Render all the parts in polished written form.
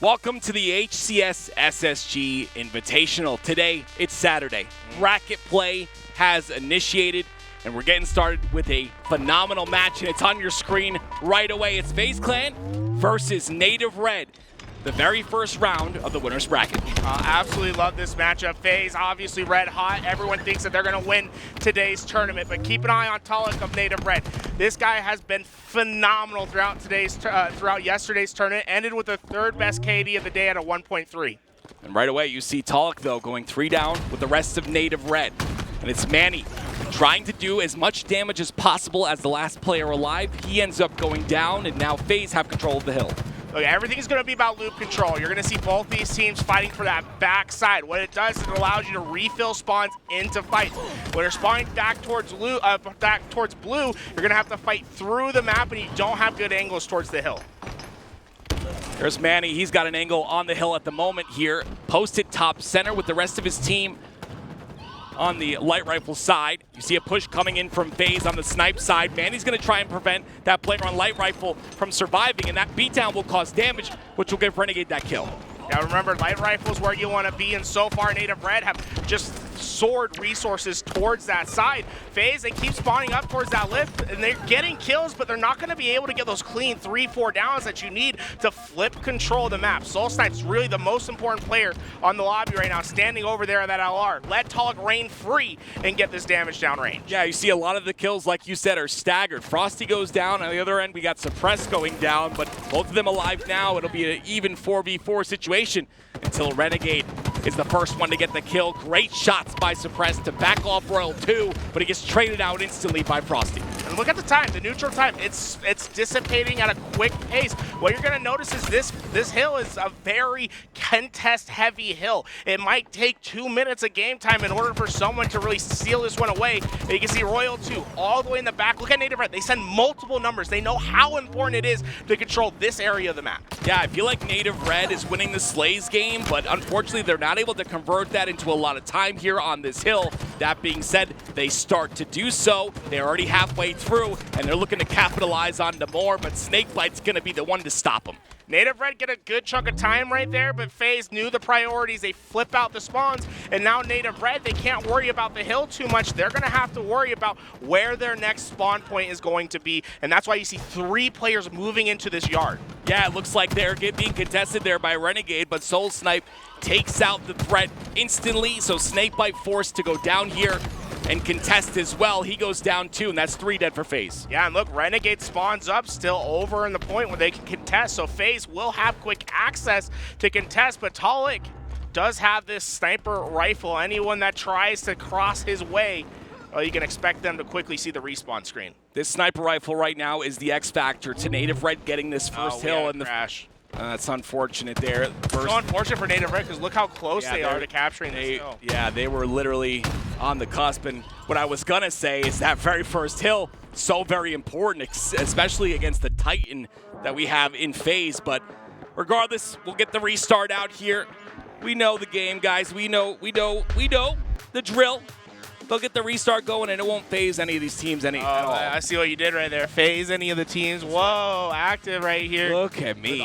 Welcome to the HCS SSG Invitational. Today, it's Saturday. Bracket play has initiated, and we're getting started with a phenomenal match, and it's on your screen right away. It's FaZe Clan versus N8V, the very first round of the winner's bracket. Absolutely love this matchup. FaZe obviously red hot. Everyone thinks that they're going to win today's tournament, but keep an eye on Taulek of N8V. This guy has been phenomenal throughout yesterday's tournament. Ended with the third best KD of the day at a 1.3. And right away, you see Taulek, though, going 3 down with the rest of N8V. And it's Manny trying to do as much damage as possible as the last player alive. He ends up going down, and now FaZe have control of the hill. Look, everything's going to be about loop control. You're going to see both these teams fighting for that backside. What it does is it allows you to refill spawns into fights. When you're spawning back towards blue, you're going to have to fight through the map, and you don't have good angles towards the hill. There's Manny. He's got an angle on the hill at the moment here. Posted top center with the rest of his team on the light rifle side. You see a push coming in from FaZe on the snipe side. Manny's going to try and prevent that player on light rifle from surviving, and that beatdown will cause damage, which will give Renegade that kill. Now remember, light rifle's where you want to be, and so far N8V have just soared resources towards that side. FaZe, they keep spawning up towards that lift, and they're getting kills, but they're not going to be able to get those clean 3-4 downs that you need to flip control of the map. SoulSnipe's really the most important player on the lobby right now, standing over there at that LR. Let Taulek reign free and get this damage down range. Yeah, you see a lot of the kills, like you said, are staggered. Frosty goes down. On the other end, we got Suppress going down, but both of them alive now. It'll be an even 4v4 situation until Renegade is the first one to get the kill. Great shots by Suppress to back off Royal 2, but he gets traded out instantly by Frosty. And look at the time, the neutral time. It's dissipating at a quick pace. What you're going to notice is this hill is a very contest-heavy hill. It might take 2 minutes of game time in order for someone to really seal this one away. And you can see Royal 2 all the way in the back. Look at N8V. They send multiple numbers. They know how important it is to control this area of the map. Yeah, I feel like N8V is winning the Slays game, but unfortunately they're not able to convert that into a lot of time here on this hill. That being said, they start to do so. They're already halfway through, and they're looking to capitalize on the more, but SnakeBite's going to be the one to stop them. N8V get a good chunk of time right there, but FaZe knew the priorities. They flip out the spawns, and now N8V, they can't worry about the hill too much. They're going to have to worry about where their next spawn point is going to be, and that's why you see 3 players moving into this yard. Yeah, it looks like they're being contested there by Renegade, but SoulSnipe takes out the threat instantly, so SnakeBite forced to go down here and contest as well. He goes down 2, and that's 3 dead for FaZe. Yeah, and look, Renegade spawns up still over in the point where they can contest, so FaZe will have quick access to contest, but Taulek does have this sniper rifle. Anyone that tries to cross his way, well, you can expect them to quickly see the respawn screen. This sniper rifle right now is the X factor to N8V getting this first hill, and crash. That's unfortunate there. It's so unfortunate for N8V because look how close they are to capturing this hill. Yeah, they were literally on the cusp, and what I was gonna say is that very first hill, so very important, especially against the Titan that we have in FaZe, but regardless, we'll get the restart out here. We know the game, guys. We know the drill. They'll get the restart going, and it won't phase any of these teams at all. I see what you did right there. Phase any of the teams. Whoa, active right here. Look at me.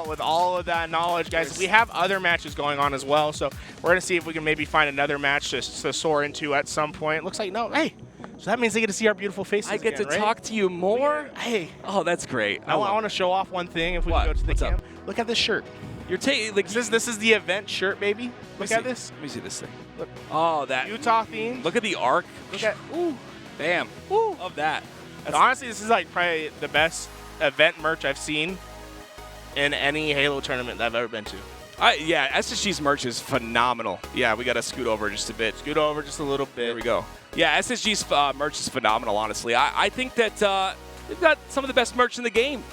With all of that knowledge, guys. We have other matches going on as well, so we're going to see if we can maybe find another match to soar into at some point. Looks like no. Hey, so that means they get to see our beautiful faces I get again, to talk to you more? Hey. Oh, that's great. I want to show off one thing if we can go to the cam. Look at this shirt. You're taking like this is the event shirt, baby. Look at this. Let me see this thing. Look. Oh, that Utah theme. Look at the arc. Look at bam. Ooh. Love that. Honestly, this is like probably the best event merch I've seen in any Halo tournament that I've ever been to. Yeah, SSG's merch is phenomenal. Yeah, we got to scoot over just a bit. Scoot over just a little bit. There we go. Yeah, SSG's merch is phenomenal, honestly. I think that they've got some of the best merch in the game.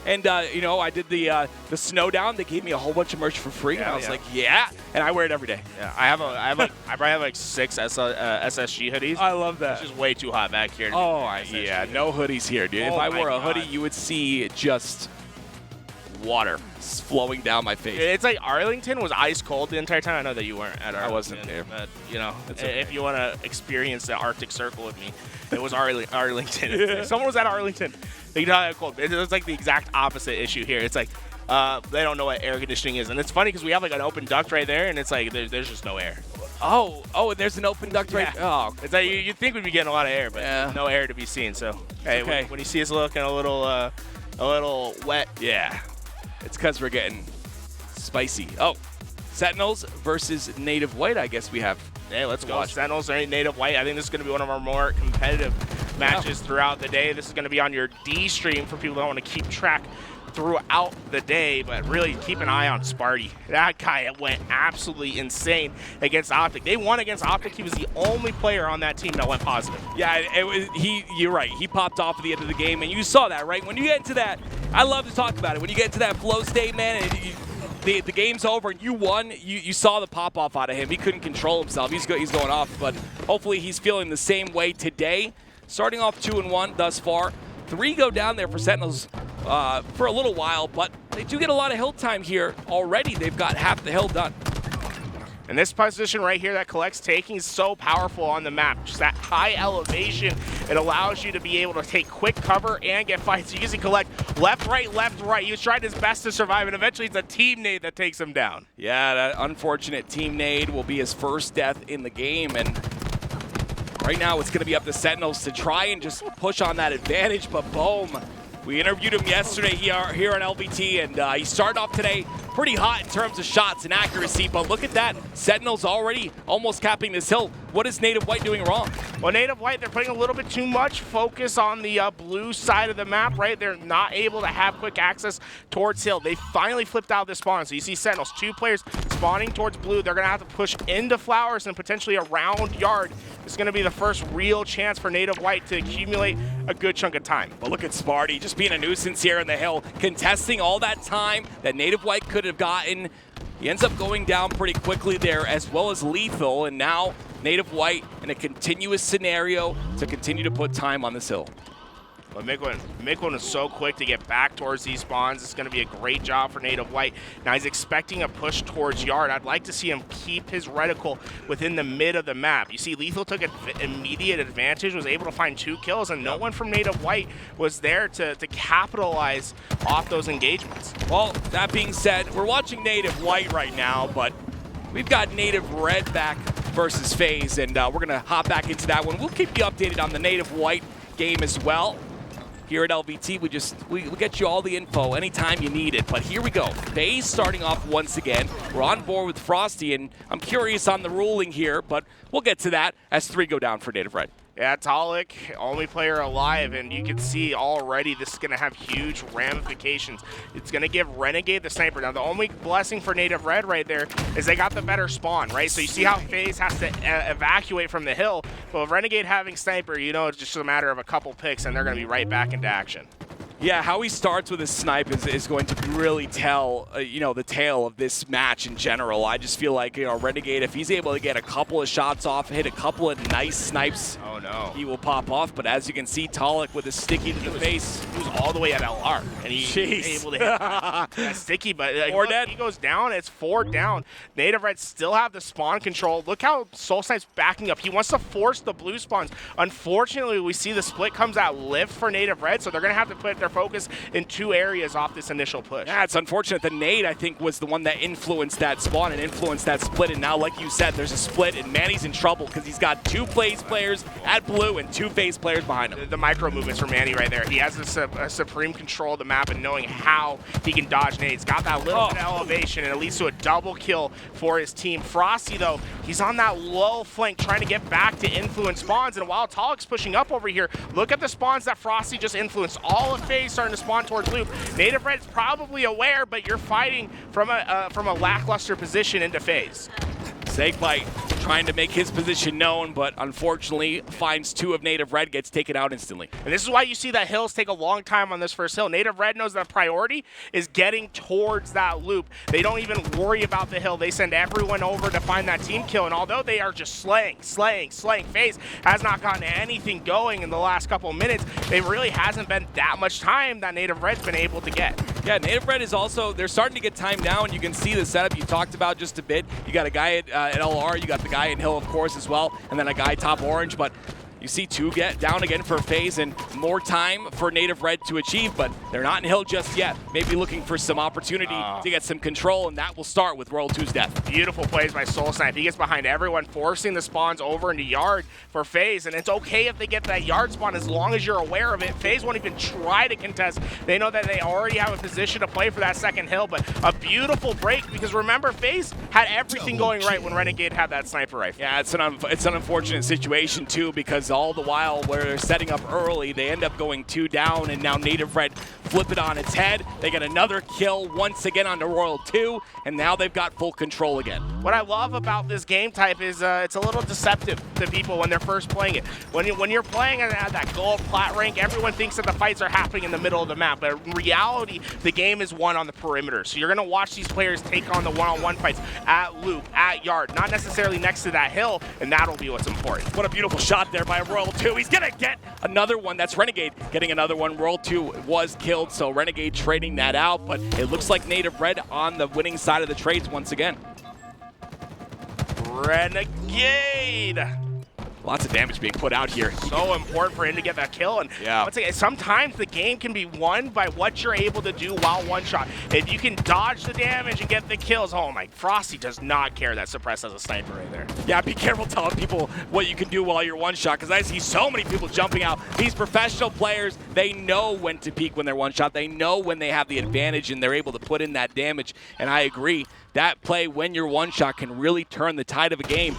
And, you know, I did the snow down. They gave me a whole bunch of merch for free. And I was like, yeah. And I wear it every day. Yeah, I probably have like 6 SSG hoodies. I love that. It's just way too hot back here. Yeah, no hoodies here, dude. If I wore a hoodie, you would see just water flowing down my face. It's like Arlington was ice cold the entire time. I know that you weren't at Arlington. I wasn't there. But, you know, if you want to experience the Arctic Circle with me, it was Arlington. If someone was at Arlington, they know how cold. It was like the exact opposite issue here. It's like they don't know what air conditioning is. And it's funny because we have like an open duct right there, and it's like there's just no air. Oh, and there's an open duct right there. Oh. It's like you'd think we'd be getting a lot of air, but no air to be seen. So hey, okay. when you see us looking a little wet, yeah, it's because we're getting spicy. Oh, Sentinels versus N8V, I guess we have. Hey, let's go. Sentinels and N8V. I think this is going to be one of our more competitive matches throughout the day. This is going to be on your D stream for people that want to keep track throughout the day, but really keep an eye on Sparty. That guy went absolutely insane against Optic. They won against Optic. He was the only player on that team that went positive. Yeah, you're right. He popped off at the end of the game, and you saw that, right? When you get into that, I love to talk about it. When you get into that flow state, man, and the game's over and you won, you saw the pop-off out of him. He couldn't control himself. He's going off, but hopefully he's feeling the same way today. Starting off 2-1 thus far. 3 go down there for Sentinels for a little while, but they do get a lot of hill time here already. They've got half the hill done. And this position right here that Kuhlect's taking is so powerful on the map. Just that high elevation, it allows you to be able to take quick cover and get fights. You can see Kuhlect left, right. He was trying his best to survive, and eventually it's a team nade that takes him down. Yeah, that unfortunate team nade will be his first death in the game, and right now it's going to be up to Sentinels to try and just push on that advantage, but boom. We interviewed him yesterday here on LBT, and he started off today pretty hot in terms of shots and accuracy, but look at that. Sentinels already almost capping this hill. What is N8V doing wrong? Well, N8V, they're putting a little bit too much focus on the blue side of the map, right? They're not able to have quick access towards hill. They finally flipped out this spawn. So you see Sentinels, 2 players spawning towards blue. They're going to have to push into flowers and potentially around yard. It's going to be the first real chance for N8V to accumulate a good chunk of time. But look at Sparty just being a nuisance here in the hill, contesting all that time that N8V could have gotten. He ends up going down pretty quickly there, as well as LethuL, and now N8V in a continuous scenario to continue to put time on this hill. But Mikwen is so quick to get back towards these spawns. It's going to be a great job for N8V. Now he's expecting a push towards yard. I'd like to see him keep his reticle within the mid of the map. You see LethuL took an immediate advantage, was able to find 2 kills, and no one from N8V was there to capitalize off those engagements. Well, that being said, we're watching N8V right now, but we've got N8V back versus FaZe, and we're going to hop back into that one. We'll keep you updated on the N8V game as well. Here at LBT, we get you all the info anytime you need it. But here we go. FaZe starting off once again. We're on board with Frosty, and I'm curious on the ruling here, but we'll get to that as 3 go down for N8V. Yeah, Taulek, only player alive, and you can see already this is going to have huge ramifications. It's going to give Renegade the sniper. Now, the only blessing for N8V right there is they got the better spawn, right? So you see how FaZe has to evacuate from the hill. But with Renegade having sniper, you know it's just a matter of a couple picks, and they're going to be right back into action. Yeah, how he starts with his snipe is going to really tell, the tale of this match in general. I just feel like, Renegade, if he's able to get a couple of shots off, hit a couple of nice snipes, oh no, he will pop off. But as you can see, Taulek with a sticky to the face. He was all the way at LR, and he was able to hit that sticky, but look, he goes down, it's 4 down. N8V still have the spawn control. Look how SoulSnipe's backing up. He wants to force the blue spawns. Unfortunately, we see the split comes out lift for N8V, so they're going to have to put their focus in 2 areas off this initial push. Yeah, it's unfortunate. The nade, I think, was the one that influenced that spawn and influenced that split. And now, like you said, there's a split, and Manny's in trouble because he's got 2 FaZe players at blue and 2 FaZe players behind him. The micro movements for Manny right there. He has a supreme control of the map and knowing how he can dodge nades. Got that little bit of elevation, and it leads to a double kill for his team. Frosty, though, he's on that low flank trying to get back to influence spawns. And while Taulek's pushing up over here, look at the spawns that Frosty just influenced. All of FaZe starting to spawn towards loop. N8V's probably aware, but you're fighting from a lackluster position into FaZe. SnakeBite trying to make his position known, but unfortunately finds 2 of N8V, gets taken out instantly. And this is why you see that hills take a long time on this first hill. N8V knows that priority is getting towards that loop. They don't even worry about the hill. They send everyone over to find that team kill, and although they are just slaying, FaZe has not gotten anything going in the last couple of minutes. It really hasn't been that much time that N8V's been able to get. Yeah, N8V is also, they're starting to get time now, and you can see the setup you talked about just a bit. You got a guy at LR, you got the guy in hill, of course, as well, and then a guy top orange, but You see 2 get down again for FaZe and more time for Native Red to achieve, but they're not in Hill just yet. Maybe looking for some opportunity to get some control, and that will start with Royal2's death. Beautiful plays by SoulSnipe. He gets behind everyone, forcing the spawns over into Yard for FaZe, and it's okay if they get that Yard spawn as long as you're aware of it. FaZe won't even try to contest. They know that they already have a position to play for that second Hill, but a beautiful break, because remember, FaZe had everything going right when Renegade had that sniper rifle. Yeah, it's an unfortunate situation too, because all the while where they're setting up early, they end up going 2 down, and now Native Red flip it on its head. They get another kill once again on the Royal2, and now they've got full control again. What I love about this game type is it's a little deceptive to people when they're first playing it. When you're playing at that gold plat rank, everyone thinks that the fights are happening in the middle of the map, but in reality, the game is won on the perimeter. So you're going to watch these players take on the one-on-one fights at loop, at Yard, not necessarily next to that hill, and that'll be what's important. What a beautiful shot there by Royal2. He's going to get another one. That's Renegade getting another one. Royal2 was killed, so Renegade trading that out, but it looks like Native Red on the winning side of the trades once again. Renegade! Lots of damage being put out here. So important for him to get that kill, and once again, sometimes the game can be won by what you're able to do while one-shot. If you can dodge the damage and get the kills, oh my, Frosty does not care that Suppress has a sniper right there. Yeah, be careful telling people what you can do while you're one-shot, because I see so many people jumping out. These professional players, they know when to peek when they're one-shot. They know when they have the advantage, and they're able to put in that damage, and I agree. That play when you're one-shot can really turn the tide of a game.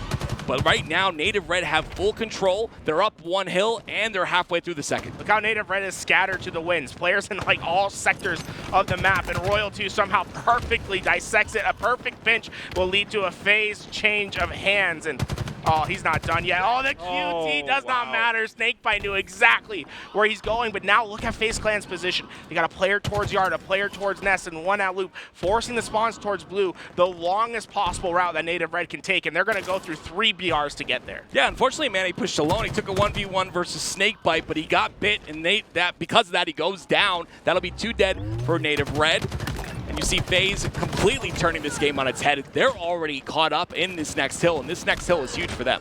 But right now, Native Red have full control. They're up 1 hill, and they're halfway through the second. Look how Native Red is scattered to the winds. Players in like all sectors of the map, and Royal2 somehow perfectly dissects it. A perfect pinch will lead to a FaZe change of hands, and oh, he's not done yet. Oh, the QT does not matter. SnakeBite knew exactly where he's going, but now look at FaZe Clan's position. They got a player towards Yard, a player towards Nest, and 1 at loop, forcing the spawns towards Blue, the longest possible route that Native Red can take, and they're going to go through 3 BRs to get there. Yeah, unfortunately, Manny pushed alone. He took a 1v1 versus SnakeBite, but he got bit, and because of that, he goes down. That'll be 2 dead for Native Red. And you see FaZe completely turning this game on its head. They're already caught up in this next hill, and this next hill is huge for them.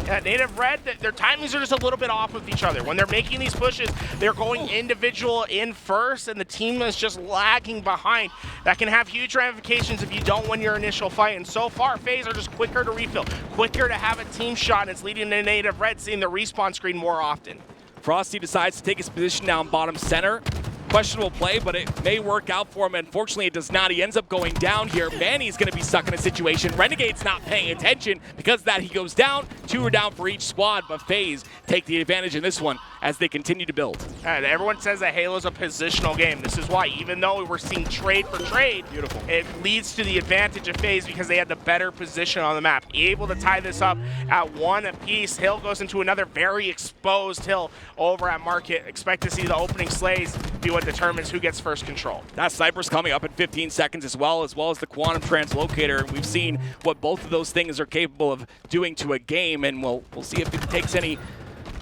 Yeah, Native Red, their timings are just a little bit off with each other. When they're making these pushes, they're going individual in first, and the team is just lagging behind. That can have huge ramifications if you don't win your initial fight. And so far, FaZe are just quicker to refill, quicker to have a team shot, and it's leading to Native Red seeing the respawn screen more often. Frosty decides to take his position down bottom center. Questionable play, but it may work out for him. Unfortunately, it does not. He ends up going down here. Manny's going to be stuck in a situation. Renegade's not paying attention. Because of that, he goes down. 2 are down for each squad, but FaZe take the advantage in this one as they continue to build. And everyone says that Halo's a positional game. This is why, even though we're seeing trade for trade, it leads to the advantage of FaZe because they had the better position on the map. Able to tie this up at 1 apiece. Hill goes into another very exposed hill over at Market. Expect to see the opening slays be what determines who gets first control. That sniper's coming up in 15 seconds as well as the quantum translocator, and we've seen what both of those things are capable of doing to a game, and we'll see if it takes any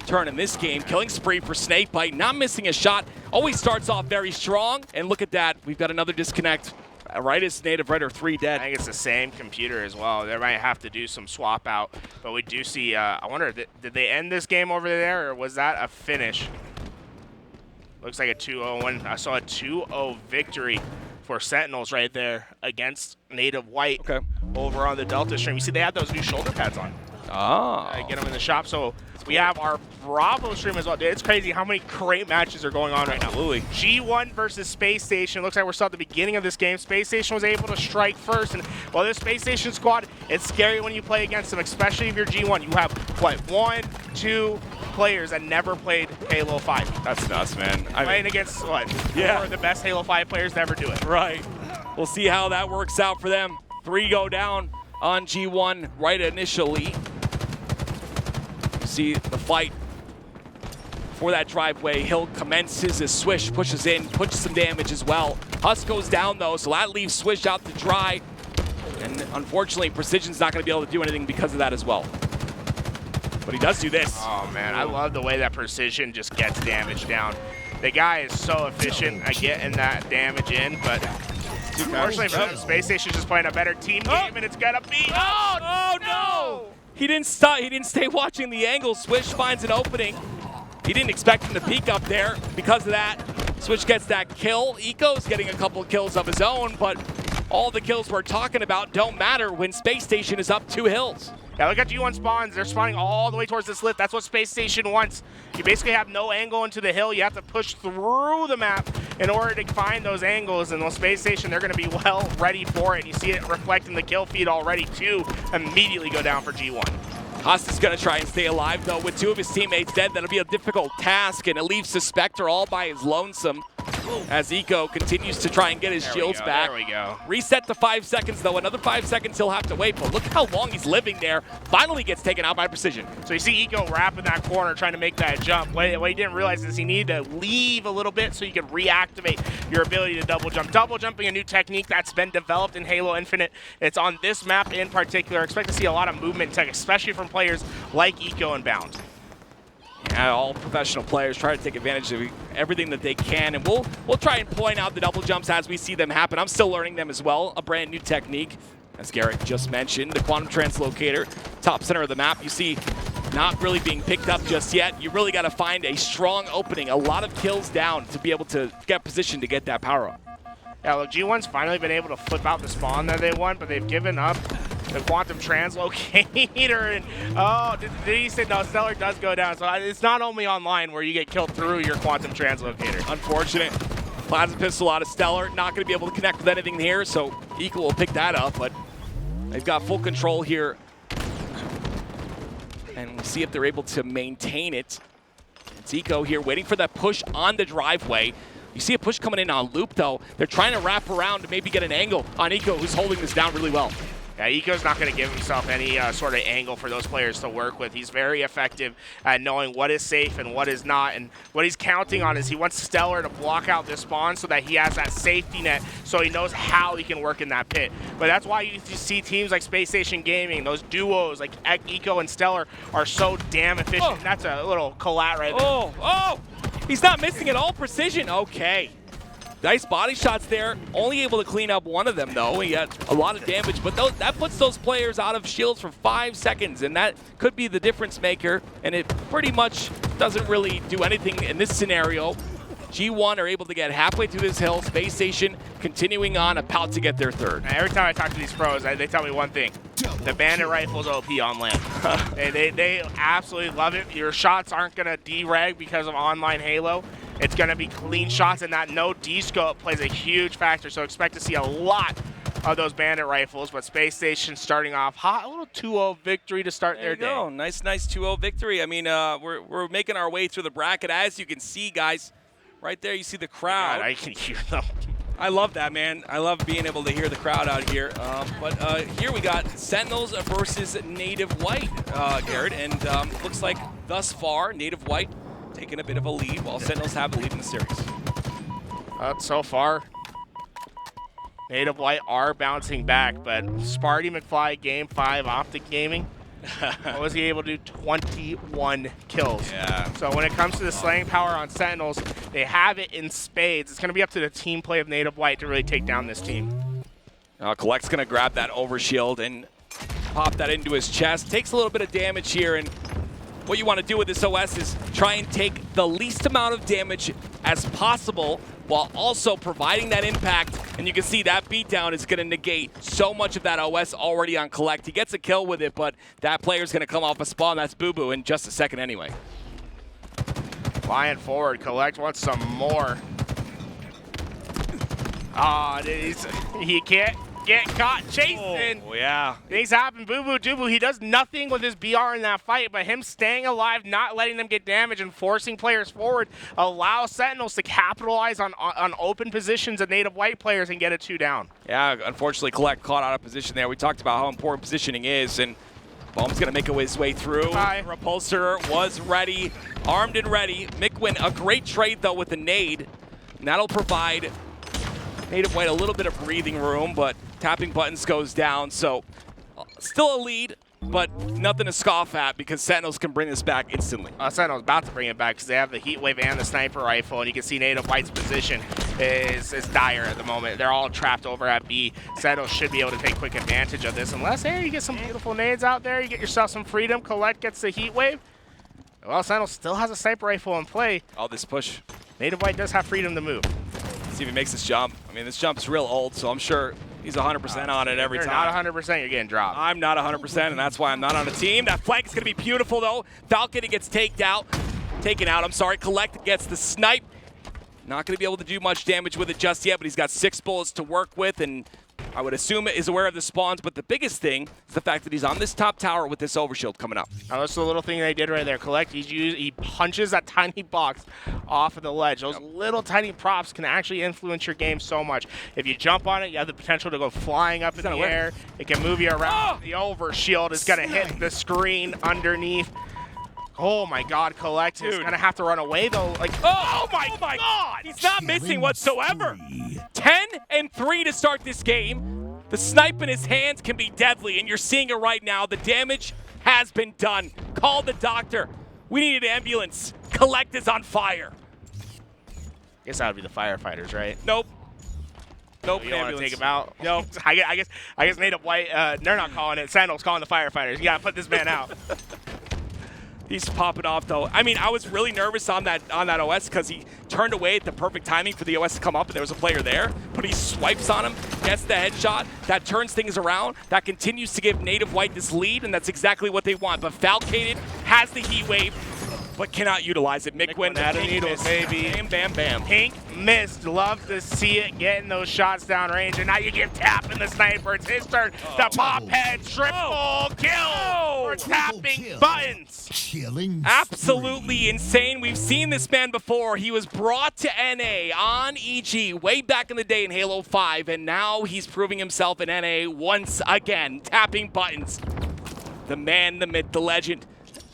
turn in this game. Killing spree for SnakeBite, not missing a shot. Always starts off very strong, and look at that. We've got another disconnect. Right as Native Red are 3 dead. I think it's the same computer as well. They might have to do some swap out, but we do see, I wonder, did they end this game over there, or was that a finish? Looks like a 2-0 I saw a 2-0 victory for Sentinels right there against Native White over on the Delta stream. You see they have those new shoulder pads on. Oh. Get them in the shop. So we have our Bravo stream as well. Dude, it's crazy how many great matches are going on right now. Absolutely. G1 versus Space Station. Looks like we're still at the beginning of this game. Space Station was able to strike first. And while this Space Station squad, it's scary when you play against them, especially if you're G1. You have, what, 1, 2 players that never played Halo 5. That's nuts, man. Playing against, what, 4 of the best Halo 5 players to ever do it. Right. We'll see how that works out for them. 3 go down on G1 right initially. You see the fight for that driveway. Hill commences as Swish pushes in, pushes some damage as well. Husk goes down though, so that leaves Swish out to dry. And unfortunately, Precision's not going to be able to do anything because of that as well. But he does do this. Oh man, I love the way that Precision just gets damage down. The guy is so efficient at getting that damage in, but unfortunately for them, Space Station's just playing a better team game, and it's gonna be. Oh no! He didn't stop. He didn't stay watching the angle. Swish finds an opening. He didn't expect him to peek up there. Because of that, Swish gets that kill. Eco's getting a couple of kills of his own, but all the kills we're talking about don't matter when Space Station is up 2 hills. Yeah, look at G1 spawns. They're spawning all the way towards this lift. That's what Space Station wants. You basically have no angle into the hill. You have to push through the map in order to find those angles. And those Space Station, they're going to be well ready for it. And you see it reflecting the kill feed already, too. Immediately go down for G1. Haas is going to try and stay alive, though. With 2 of his teammates dead, that'll be a difficult task, and it leaves Suspector all by his lonesome as Eco continues to try and get his shields back. There we go. Reset to 5 seconds, though. Another 5 seconds he'll have to wait, but look how long he's living there. Finally gets taken out by Precision. So you see Eco wrapping that corner, trying to make that jump. What he didn't realize is he needed to leave a little bit so you could reactivate your ability to double jump. Double jumping, a new technique that's been developed in Halo Infinite. It's on this map in particular. Expect to see a lot of movement tech, especially from players like Eco and Bound. Yeah, all professional players try to take advantage of everything that they can, and we'll try and point out the double jumps as we see them happen. I'm still learning them as well, a brand new technique. As Garrett just mentioned, the quantum translocator, top center of the map, you see not really being picked up just yet. You really got to find a strong opening, a lot of kills down to be able to get positioned to get that power up. Yeah, look, G1's finally been able to flip out the spawn that they want, but they've given up the quantum translocator. And oh, did he say no? Stellar does go down, so it's not only online where you get killed through your quantum translocator. Unfortunate. Plasma pistol out of Stellar, not going to be able to connect with anything here, so Equal will pick that up, but they've got full control here. And we'll see if they're able to maintain it. It's Eco here waiting for that push on the driveway. You see a push coming in on loop, though. They're trying to wrap around to maybe get an angle on Eco, who's holding this down really well. Yeah, Eco's not going to give himself any sort of angle for those players to work with. He's very effective at knowing what is safe and what is not. And what he's counting on is he wants Stellar to block out this spawn so that he has that safety net so he knows how he can work in that pit. But that's why you see teams like Space Station Gaming, those duos like Eco and Stellar are so damn efficient. Oh. That's a little collat right there. Oh! He's not missing at all. Precision. Okay. Nice body shots there. Only able to clean up one of them, though. He had a lot of damage, but that puts those players out of shields for 5 seconds, and that could be the difference maker, and it pretty much doesn't really do anything in this scenario. G1 are able to get halfway through this hill. Space Station continuing on, about to get their third. Every time I talk to these pros, they tell me one thing. The Bandit Rifle's OP on land. they absolutely love it. Your shots aren't going to dereg because of online Halo. It's going to be clean shots, and that no D-scope plays a huge factor, so expect to see a lot of those Bandit Rifles, but Space Station starting off hot. A little 2-0 victory to start their day. Go. Nice 2-0 victory. I mean, we're making our way through the bracket. As you can see, guys, right there you see the crowd. God, I can hear them. I love that, man. I love being able to hear the crowd out here. But here we got Sentinels versus Native White, Garrett, and looks like thus far Native White taking a bit of a lead while Sentinels have the lead in the series. So far, Native White are bouncing back, but Sparty McFly, Game 5, Optic Gaming, what was he able to do? 21 kills. Yeah. So when it comes to the slaying power on Sentinels, they have it in spades. It's going to be up to the team play of Native White to really take down this team. Kuhlect's going to grab that overshield and pop that into his chest. Takes a little bit of damage here, and what you want to do with this OS is try and take the least amount of damage as possible while also providing that impact. And you can see that beatdown is going to negate so much of that OS already on Kuhlect. He gets a kill with it, but that player's going to come off a spawn. That's bubu in just a second anyway. Flying forward, Kuhlect wants some more. He can't get caught chasing. Oh, yeah. Things happen. Bubu Dubu, he does nothing with his BR in that fight, but him staying alive, not letting them get damage, and forcing players forward allows Sentinels to capitalize on open positions of Native White players and get a 2 down. Yeah, unfortunately, Kuhlect caught out of position there. We talked about how important positioning is, and Boam's going to make his way through. Repulsor was ready, armed and ready. Mikwen, a great trade, though, with the nade. And that'll provide Native White a little bit of breathing room, but tapping buttons goes down, so still a lead, but nothing to scoff at because Sentinels can bring this back instantly. Sentinels about to bring it back because they have the heat wave and the sniper rifle, and you can see Native White's position. is dire at the moment. They're all trapped over at B. Sentinels should be able to take quick advantage of this, unless, hey, you get some beautiful nades out there, you get yourself some freedom. Kuhlect gets the heat wave. Well, Sentinels still has a sniper rifle in play. Oh, this push. N8V does have freedom to move. See if he makes this jump. I mean, this jump's real old, so I'm sure he's 100% on it every time. Not 100%, you're getting dropped. I'm not 100%, and that's why I'm not on the team. That flank is going to be beautiful, though. Falcated gets taken out. Kuhlect gets the snipe. Not going to be able to do much damage with it just yet, but he's got 6 bullets to work with, and I would assume is aware of the spawns. But the biggest thing is the fact that he's on this top tower with this overshield coming up. Now, that's the little thing they did right there. Kuhlect, he punches that tiny box off of the ledge. Those little tiny props can actually influence your game so much. If you jump on it, you have the potential to go flying up in the air. It can move you around. The overshield is going to hit the screen underneath. Oh my God, Kuhlect is gonna have to run away though. Like, oh my God! He's not missing whatsoever. 10 and 3 to start this game. The snipe in his hands can be deadly, and you're seeing it right now. The damage has been done. Call the doctor. We need an ambulance. Kuhlect is on fire. Guess that would be the firefighters, right? Nope. Nope. You don't want to take him out. No. I guess N8V, they're not calling it. Sentinels calling the firefighters. You gotta put this man out. He's popping off though. I mean, I was really nervous on that OS because he turned away at the perfect timing for the OS to come up, and there was a player there. But he swipes on him, gets the headshot. That turns things around. That continues to give N8V this lead, and that's exactly what they want. But Falcated has the heat wave, but cannot utilize it. Mikwen out of needles, baby. Bam, bam, bam. Pink missed. Love to see it, getting those shots down range. And now you give tapping the sniper. It's his turn. The pop head triple kill for tapping buttons. Absolutely insane. We've seen this man before. He was brought to NA on EG way back in the day in Halo 5, and now he's proving himself in NA once again, tapping buttons. The man, the myth, the legend.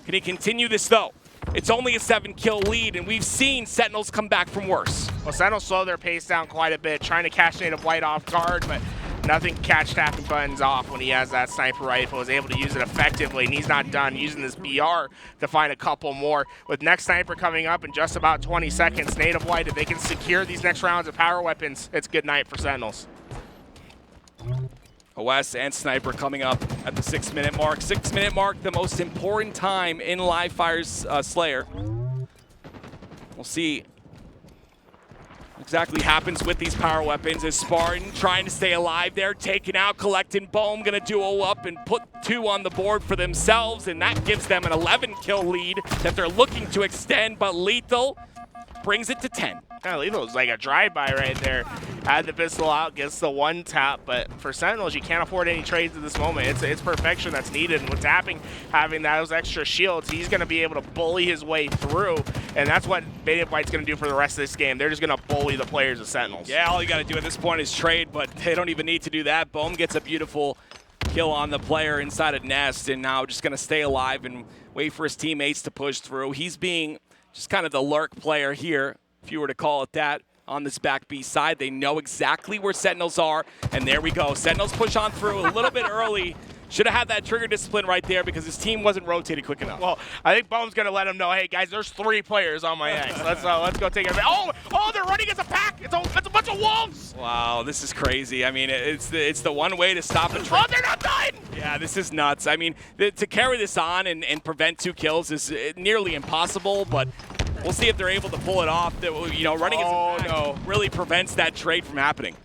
Can he continue this though? It's only a 7-kill lead, and we've seen Sentinels come back from worse. Well, Sentinels slow their pace down quite a bit, trying to catch N8V off guard, but nothing can catch tapping buttons off when he has that sniper rifle, is able to use it effectively, and he's not done using this BR to find a couple more. With next sniper coming up in just about 20 seconds, N8V, if they can secure these next rounds of power weapons, it's good night for Sentinels. OS and Sniper coming up at the 6-minute mark. 6-minute mark, the most important time in Live Fire's Slayer. We'll see what exactly happens with these power weapons as Spartan trying to stay alive there, taking out, collecting Boam, gonna duo up and put 2 on the board for themselves, and that gives them an 11-kill lead that they're looking to extend, but LethuL brings it to 10. Yeah, LethuL's like a drive-by right there. Had the pistol out, gets the 1 tap, but for Sentinels, you can't afford any trades at this moment. It's perfection that's needed, and with tapping, having those extra shields, he's going to be able to bully his way through, and that's what N8V's going to do for the rest of this game. They're just going to bully the players of Sentinels. Yeah, all you got to do at this point is trade, but they don't even need to do that. Boam gets a beautiful kill on the player inside a nest, and now just going to stay alive and wait for his teammates to push through. He's being just kind of the lurk player here, if you were to call it that, on this back B side. They know exactly where Sentinels are, and there we go. Sentinels push on through a little bit early. Should have had that trigger discipline right there because his team wasn't rotated quick enough. Well, I think Boam's going to let him know, hey, guys, there's 3 players on my X. Let's go take it. Oh, they're running as a pack. It's a bunch of wolves. Wow, this is crazy. I mean, it's the one way to stop a trade. Oh, they're not done. Yeah, this is nuts. I mean, to carry this on and prevent 2 kills is nearly impossible, but we'll see if they're able to pull it off. You know, running as a pack really prevents that trade from happening.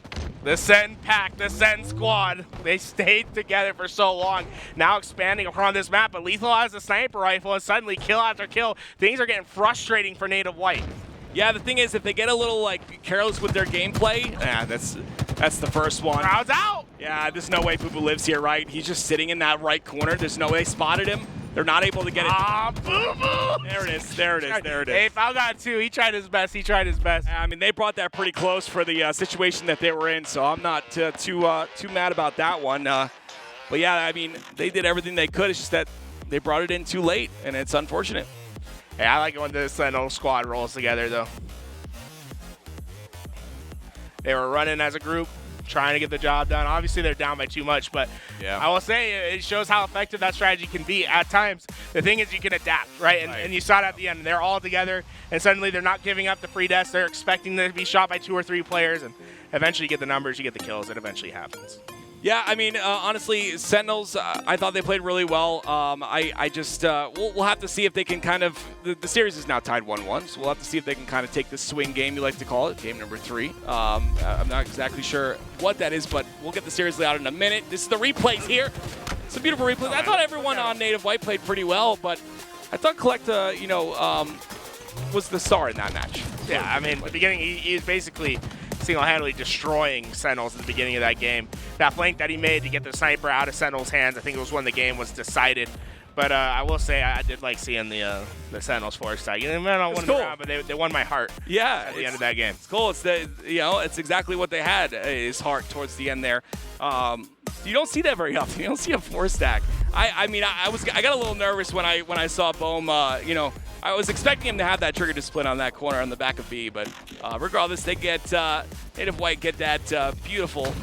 The SEN pack, the SEN squad, they stayed together for so long. Now expanding around this map, but LethuL has a sniper rifle, and suddenly kill after kill, things are getting frustrating for N8V. Yeah, the thing is, if they get a little careless with their gameplay, that's the first one. Crowd's out. Yeah, there's no way Bubu lives here, right? He's just sitting in that right corner. There's no way they spotted him. They're not able to get it. Bubu! There it is. There it is. There it is. Hey, Fal got 2. He tried his best. I mean, they brought that pretty close for the situation that they were in, so I'm not too mad about that one. But yeah, I mean, they did everything they could. It's just that they brought it in too late, and it's unfortunate. Hey, I like it when the Sentinel squad rolls together, though. They were running as a group. trying to get the job done. Obviously, they're down by too much, but Yeah. I will say it shows how effective that strategy can be at times. The thing is you can adapt, right? And you saw it at the end. They're all together, and suddenly they're not giving up the free deaths. They're expecting to be shot by 2 or 3 players, and eventually you get the numbers, you get the kills. It eventually happens. Yeah, I mean, honestly, Sentinels, I thought they played really well. I just, we'll have to see if they can kind of, the series is now tied 1-1, so we'll have to see if they can kind of take the swing game, you like to call it, game number 3. I'm not exactly sure what that is, but we'll get the series laid out in a minute. This is the replays here. It's a beautiful replay. I thought everyone on N8V played pretty well, but I thought Kuhlect, was the star in that match. Yeah, I mean, at the beginning, he was basically single-handedly destroying Sentinels at the beginning of that game. That flank that he made to get the sniper out of Sentinels' hands, I think it was when the game was decided. But I will say I did like seeing the Sentinels force tag. They might not win the round, but they won my heart. Yeah, at the end of that game. It's cool. It's it's exactly what they had. His heart towards the end there. You don't see that very often. You don't see a 4-stack. I got a little nervous when I saw Boam. I was expecting him to have that trigger discipline on that corner on the back of B, but regardless, they get N8V get that beautiful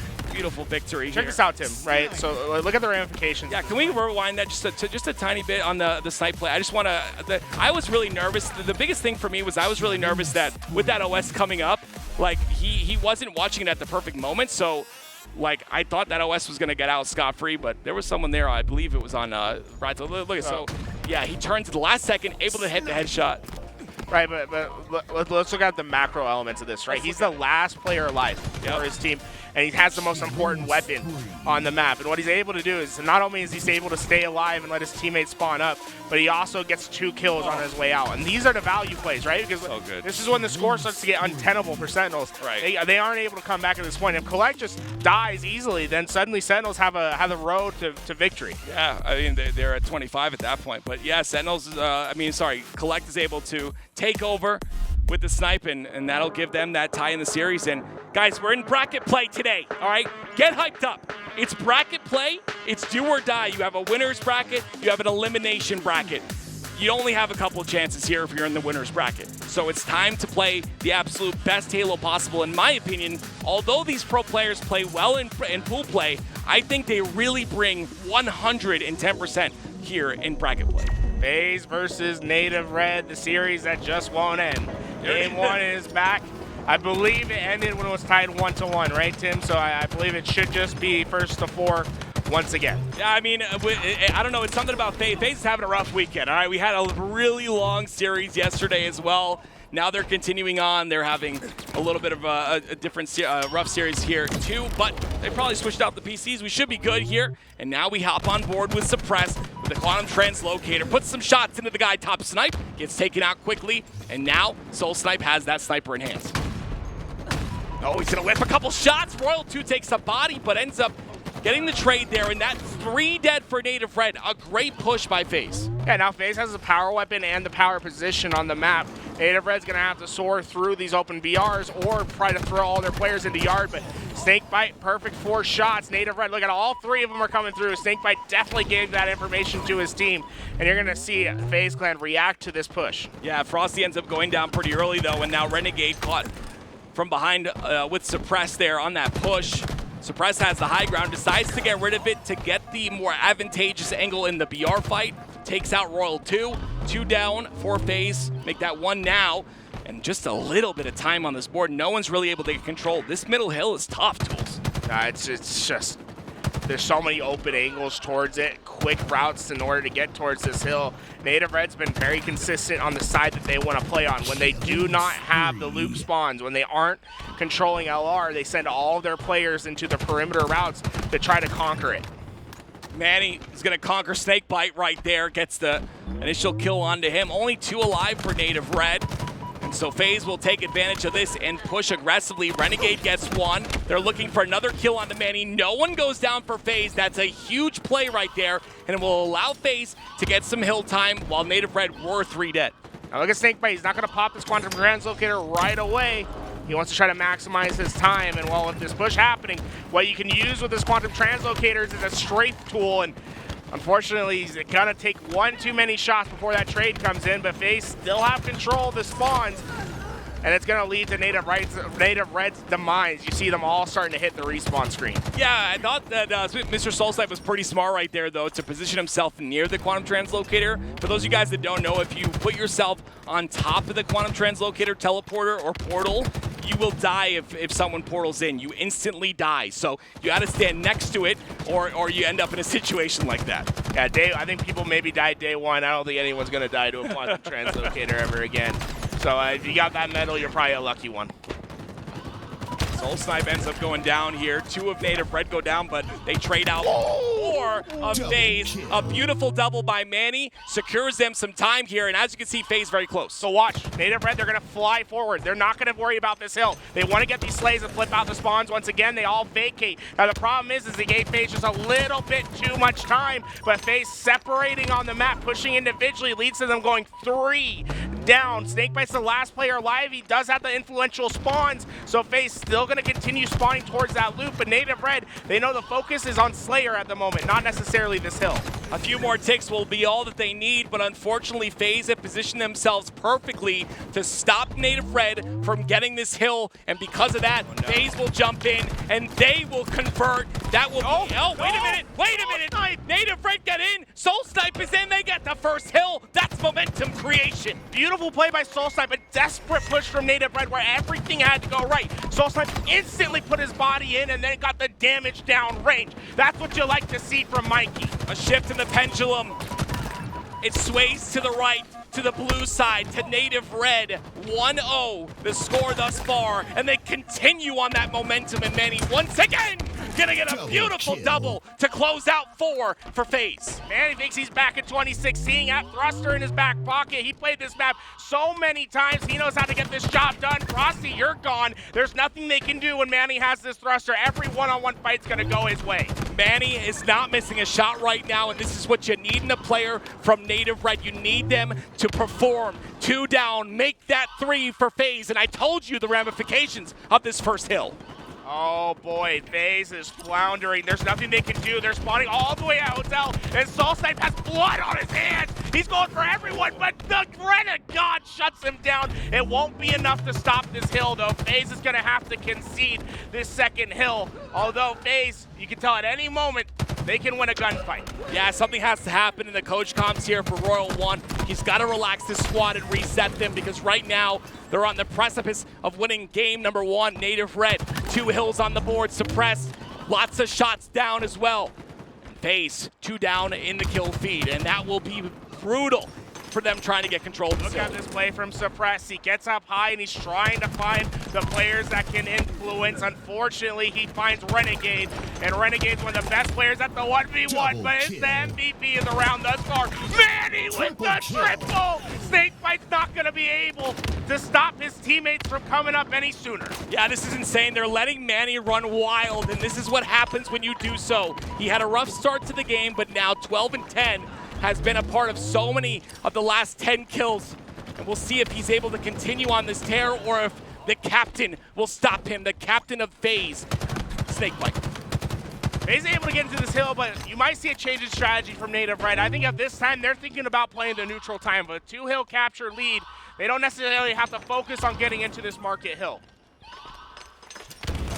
victory. Check here. this out, Tim, right? So look at the ramifications. Yeah, can we rewind that just a tiny bit on the snipe play? I just want to, I was really nervous. The biggest thing for me was I was really nervous that with that OS coming up, like he wasn't watching it at the perfect moment, so like I thought that OS was going to get out scot-free, but there was someone there, I believe it was on right. So look at so yeah, he turns at the last second, able to hit the headshot. Right, but let's look at the macro elements of this, right? He's the last player alive for his team, and he has the most important weapon on the map. And what he's able to do is, not only is he able to stay alive and let his teammates spawn up, but he also gets 2 kills on his way out. And these are the value plays, right? Because this is when the score starts to get untenable for Sentinels. Right. They aren't able to come back at this point. If Kuhlect just dies easily, then suddenly Sentinels have the road to victory. Yeah, I mean, they're at 25 at that point. But yeah, Sentinels, Kuhlect is able to take over with the snipe, and that'll give them that tie in the series. And guys, we're in bracket play today, all right? Get hyped up. It's bracket play. It's do or die. You have a winner's bracket. You have an elimination bracket. You only have a couple of chances here if you're in the winner's bracket. So it's time to play the absolute best Halo possible. In my opinion, although these pro players play well in pool play, I think they really bring 110% here in bracket play. FaZe versus N8V, the series that just won't end. Game 1 is back. I believe it ended when it was tied 1-1, right, Tim? So I believe it should just be 1st to 4 once again. Yeah, I mean, I don't know. It's something about FaZe. FaZe is having a rough weekend, all right? We had a really long series yesterday as well. Now they're continuing on. They're having a little bit of a different rough series here too, but they probably switched out the PCs. We should be good here. And now we hop on board with Suppress with the Quantum Translocator. Puts some shots into the guy top snipe, gets taken out quickly, and now SoulSnipe has that sniper in hands. Oh, he's gonna whip a couple shots. Royal 2 takes a body, but ends up getting the trade there, and that's 3 dead for N8V. A great push by FaZe. Yeah, now FaZe has the power weapon and the power position on the map. N8V's gonna have to soar through these open BRs or try to throw all their players into yard, but SnakeBite, perfect 4 shots. N8V, look at all 3 of them are coming through. SnakeBite definitely gave that information to his team, and you're gonna see FaZe Clan react to this push. Yeah, Frosty ends up going down pretty early though, and now Renegade caught from behind with Suppress there on that push. Suppress has the high ground, decides to get rid of it to get the more advantageous angle in the BR fight. Takes out Royal 2. 2 down for FaZe. Make that 1 now. And just a little bit of time on this board. No one's really able to get control. This middle hill is tough, Tools. It's just, there's so many open angles towards it, quick routes in order to get towards this hill. N8V's been very consistent on the side that they want to play on. When they do not have the loop spawns, when they aren't controlling LR, they send all of their players into the perimeter routes to try to conquer it. Manny is going to conquer SnakeBite right there. Gets the initial kill onto him. Only 2 alive for N8V. And so FaZe will take advantage of this and push aggressively. Renegade gets 1. They're looking for another kill onto Manny. No one goes down for FaZe. That's a huge play right there. And it will allow FaZe to get some hill time while N8V were 3 dead. Now look at SnakeBite. He's not going to pop this Quantum Translocator right away. He wants to try to maximize his time, and while with this push happening, what you can use with this Quantum Translocators is a strafe tool, and unfortunately, he's gonna take 1 too many shots before that trade comes in, but FaZe still have control of the spawns. and it's going to lead to Native Red's demise. You see them all starting to hit the respawn screen. Yeah, I thought that Mr. SoulSnipe was pretty smart right there, though, to position himself near the quantum translocator. For those of you guys that don't know, if you put yourself on top of the quantum translocator, teleporter, or portal, you will die if someone portals in. You instantly die. So you got to stand next to it, or you end up in a situation like that. Yeah, I think people maybe died day one. I don't think anyone's going to die to a quantum translocator ever again. So if you got that medal, you're probably a lucky one. SoulSnipe ends up going down here. 2 of Native Red go down, but they trade out 4 of FaZe. A beautiful double by Manny secures them some time here, and as you can see, FaZe very close. So watch, Native Red, they're going to fly forward. They're not going to worry about this hill. They want to get these slays and flip out the spawns. Once again, they all vacate. Now the problem is they gave FaZe just a little bit too much time, but FaZe separating on the map, pushing individually, leads to them going 3 down. SnakeBite's the last player alive. He does have the influential spawns, so FaZe still going to continue spawning towards that loop, but Native Red, they know the focus is on Slayer at the moment, not necessarily this hill. A few more ticks will be all that they need, but unfortunately FaZe have positioned themselves perfectly to stop Native Red from getting this hill, and because of that, FaZe will jump in and they will convert. That will wait a minute, Native Red get in, SoulSnipe is in, they get the first hill. That's momentum creation. Beautiful play by SoulSnipe, a desperate push from Native Red where everything had to go right. SoulSnipe instantly put his body in and then got the damage down range. That's what you like to see from Mikey. A shift in the pendulum. It sways to the right, to the blue side, to Native Red. 1-0, the score thus far, and they continue on that momentum, and Manny once again gonna get a beautiful double to close out 4 for FaZe. Manny thinks he's back in 2016, at thruster in his back pocket. He played this map so many times, he knows how to get this job done. Frosty, you're gone. There's nothing they can do when Manny has this thruster. Every one-on-one fight's gonna go his way. Manny is not missing a shot right now, and this is what you need in a player from Native Red. You need them to perform. 2 down, make that 3 for FaZe, and I told you the ramifications of this first hill. Oh boy, FaZe is floundering. There's nothing they can do. They're spawning all the way at Hotel, and SoulSnipe has blood on his hands. He's going for everyone, but the Renegade shuts him down. It won't be enough to stop this hill, though. FaZe is going to have to concede this second hill. Although FaZe, you can tell at any moment, they can win a gunfight. Yeah, something has to happen in the coach comms here for Royal One. He's got to relax this squad and reset them, because right now they're on the precipice of winning game number 1. Native Red, 2 hills on the board, suppressed, lots of shots down as well. FaZe, 2 down in the kill feed, and that will be brutal for them trying to get control of the Look at this play from Suppress. He gets up high and he's trying to find the players that can influence. Unfortunately, he finds Renegade, and Renegade's one of the best players at the 1v1, but it's the MVP of the round thus far. Manny with the triple! SnakeBite's not going to be able to stop his teammates from coming up any sooner. Yeah, this is insane. They're letting Manny run wild, and this is what happens when you do so. He had a rough start to the game, but now 12 and 10. Has been a part of so many of the last 10 kills. And we'll see if he's able to continue on this tear, or if the captain will stop him, the captain of FaZe, SnakeBite. FaZe able to get into this hill, but you might see a change in strategy from Native Red. I think at this time, they're thinking about playing the neutral time, but 2 hill capture lead, they don't necessarily have to focus on getting into this market hill.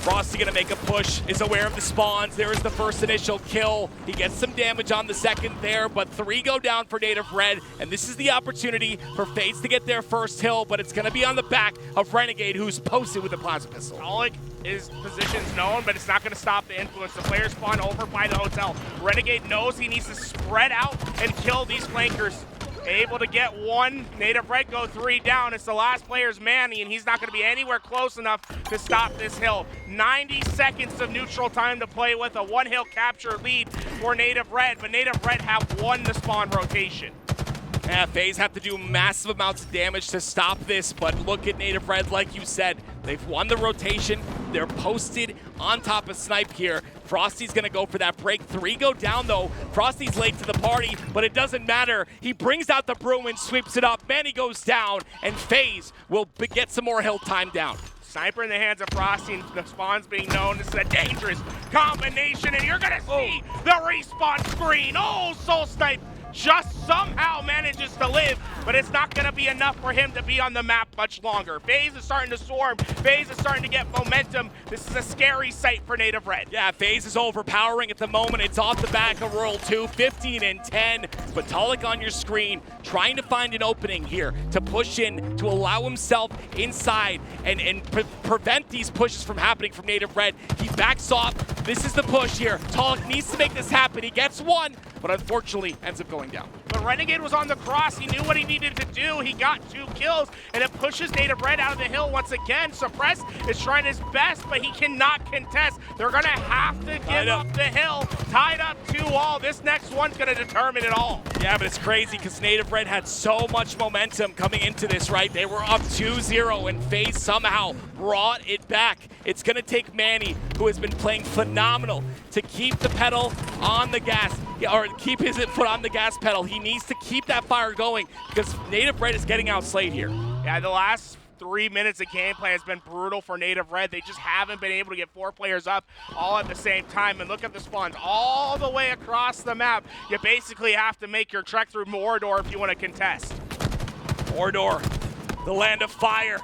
Frosty gonna make a push, is aware of the spawns. There is the first initial kill. He gets some damage on the second there, but 3 go down for Native Red, and this is the opportunity for FaZe to get their first hill, but it's gonna be on the back of Renegade, who's posted with a plasma pistol. Taulek, his position's known, but it's not gonna stop the influence. The players spawn over by the Hotel. Renegade knows he needs to spread out and kill these flankers. Able to get 1, Native Red go 3 down. It's the last player's Manny, and he's not going to be anywhere close enough to stop this hill. 90 seconds of neutral time to play with, a 1 hill capture lead for Native Red, but Native Red have won the spawn rotation. Yeah, FaZe have to do massive amounts of damage to stop this, but look at Native Red, like you said. They've won the rotation. They're posted on top of Snipe here. Frosty's gonna go for that break. 3 go down though. Frosty's late to the party, but it doesn't matter. He brings out the broom and sweeps it up. Manny goes down, and FaZe will get some more hill time down. Sniper in the hands of Frosty, and the spawn's being known. This is a dangerous combination, and you're gonna see the respawn screen. Oh, SoulSnipe just somehow manages to live, but it's not going to be enough for him to be on the map much longer. FaZe is starting to swarm. FaZe is starting to get momentum. This is a scary sight for Native Red. Yeah, FaZe is overpowering at the moment. It's off the back of Royal 2, 15 and 10. But Taulek on your screen, trying to find an opening here to push in, to allow himself inside and prevent these pushes from happening from Native Red. He backs off. This is the push here. Taulek needs to make this happen. He gets one, but unfortunately ends up going down. But Renegade was on the cross. He knew what he needed to do. He got 2 kills, and it pushes Native Red out of the hill once again. Suppress is trying his best, but he cannot contest. They're going to have to give up the hill. Tied up 2-all. This next one's going to determine it all. Yeah, but it's crazy because Native Red had so much momentum coming into this, right? They were up 2-0, and FaZe somehow brought it back. It's going to take Manny, who has been playing phenomenal, to keep the pedal on the gas, or keep his foot on the gas pedal. He needs to keep that fire going because Native Red is getting outslayed here. Yeah, the last 3 minutes of gameplay has been brutal for Native Red. They just haven't been able to get 4 players up all at the same time. And look at the spawns all the way across the map. You basically have to make your trek through Mordor if you want to contest. Mordor, the land of fire.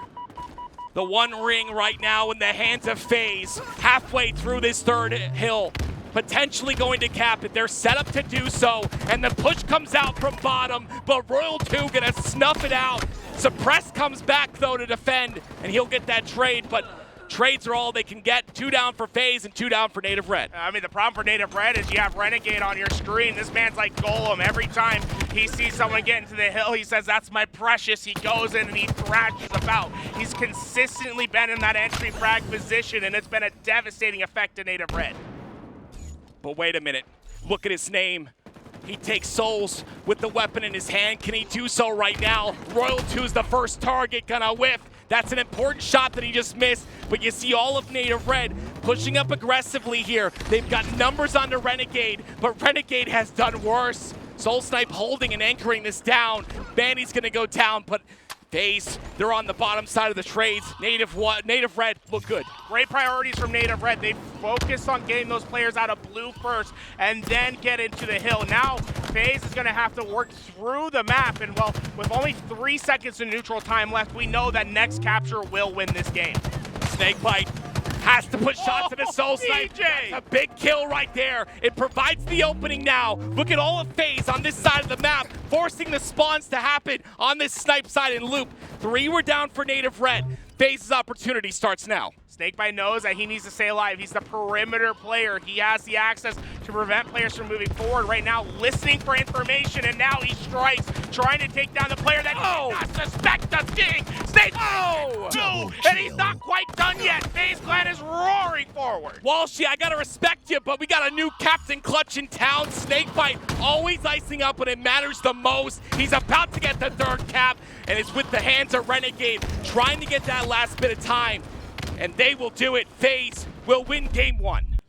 The one ring right now in the hands of FaZe, halfway through this 3rd hill, potentially going to cap it. They're set up to do so, and the push comes out from bottom, but Royal 2 gonna snuff it out. Suppress comes back though to defend, and he'll get that trade, but trades are all they can get. 2 down for FaZe and 2 down for Native Red. I mean, the problem for Native Red is you have Renegade on your screen. This man's like Golem. Every time he sees someone get into the hill, he says, "That's my precious." He goes in and he thrashes about. He's consistently been in that entry frag position, and it's been a devastating effect to Native Red. But wait a minute. Look at his name. He takes souls with the weapon in his hand. Can he do so right now? Royal 2's the first target, gonna whiff. That's an important shot that he just missed, but you see all of Native Red pushing up aggressively here. They've got numbers on the Renegade, but Renegade has done worse. SoulSnipe holding and anchoring this down. Manny's gonna go down, but FaZe, they're on the bottom side of the trades. Native Red look good. Great priorities from Native Red. They focus on getting those players out of blue first and then get into the hill. Now, FaZe is going to have to work through the map. And, well, with only 3 seconds of neutral time left, we know that next capture will win this game. SnakeBite has to put shots into SoulSnipe. That's a big kill right there. It provides the opening now. Look at all of FaZe on this side of the map, forcing the spawns to happen on this snipe side and loop. 3 were down for Native Red. FaZe's opportunity starts now. SnakeBite knows that he needs to stay alive. He's the perimeter player. He has the access to prevent players from moving forward right now, listening for information, and now he strikes, trying to take down the player that he did not suspect a thing. SnakeBite, and he's not quite done yet. FaZe Clan is roaring forward. Walshy, I gotta respect you, but we got a new Captain Clutch in town. SnakeBite always icing up when it matters the most. He's about to get the 3rd cap, and it's with the hands of Renegade, trying to get that last bit of time. And they will do it. FaZe will win game 1.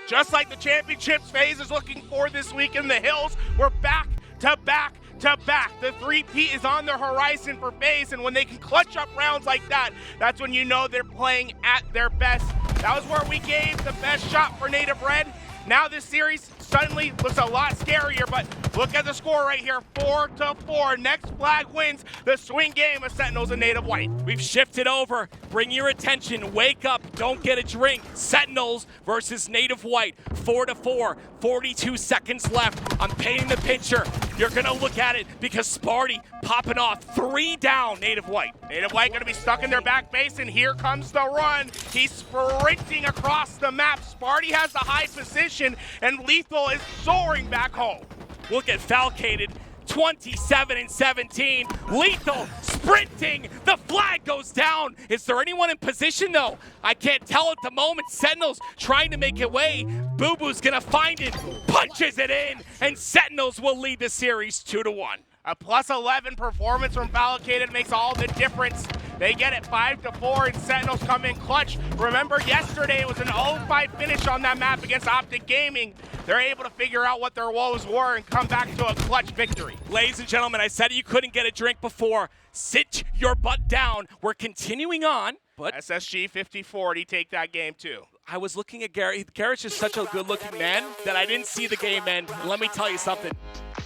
Just like the championships FaZe is looking for this week in the hills, we're back to back to back. The 3-peat is on the horizon for FaZe, and when they can clutch up rounds like that, that's when you know they're playing at their best. That was where we gave the best shot for Native Red. Now this series suddenly looks a lot scarier, but look at the score right here, 4-4. Next flag wins the swing game of Sentinels and Native White. We've shifted over. Bring your attention. Wake up. Don't get a drink. Sentinels versus Native White. 4-4. 42 seconds left. I'm painting the picture. You're going to look at it because Sparty popping off. 3 down, Native White. Native White going to be stuck in their back base, and here comes the run. He's sprinting across the map. Sparty has the high position, and LethuL is soaring back home. Look at Falcated. 27 and 17. LethuL sprinting. The flag goes down. Is there anyone in position though? I can't tell at the moment. Sentinels trying to make it way. Bubu's gonna find it, punches it in, and Sentinels will lead the series 2-1. A +11 performance from Falcated makes all the difference. They get it 5-4, and Sentinels come in clutch. Remember, yesterday it was an 0-5 finish on that map against Optic Gaming. They're able to figure out what their woes were and come back to a clutch victory. Ladies and gentlemen, I said you couldn't get a drink before. Sit your butt down. We're continuing on, but SSG 50-40 take that game too. I was looking at Garrett. Garrett's just such a good-looking man that I didn't see the game end. And let me tell you something.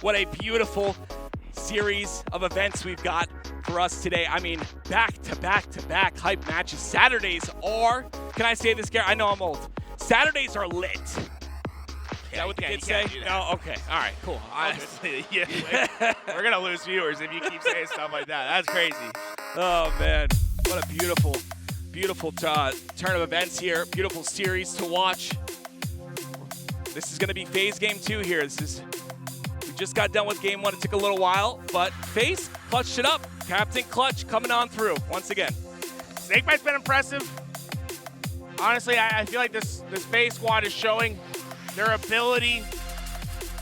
What a beautiful series of events we've got for us today. I mean, back-to-back-to-back hype matches. Saturdays are, can I say this, Garrett? I know I'm old. Saturdays are lit. Is that what the kids say? No, okay. All right, cool. Honestly, yeah, we're going to lose viewers if you keep saying stuff like that. That's crazy. Oh, man. What a beautiful turn of events here. Beautiful series to watch. This is going to be FaZe Game 2 here. We just got done with Game 1. It took a little while, but FaZe clutched it up. Captain Clutch coming on through once again. SnakeBite's been impressive. Honestly, I feel like this FaZe squad is showing their ability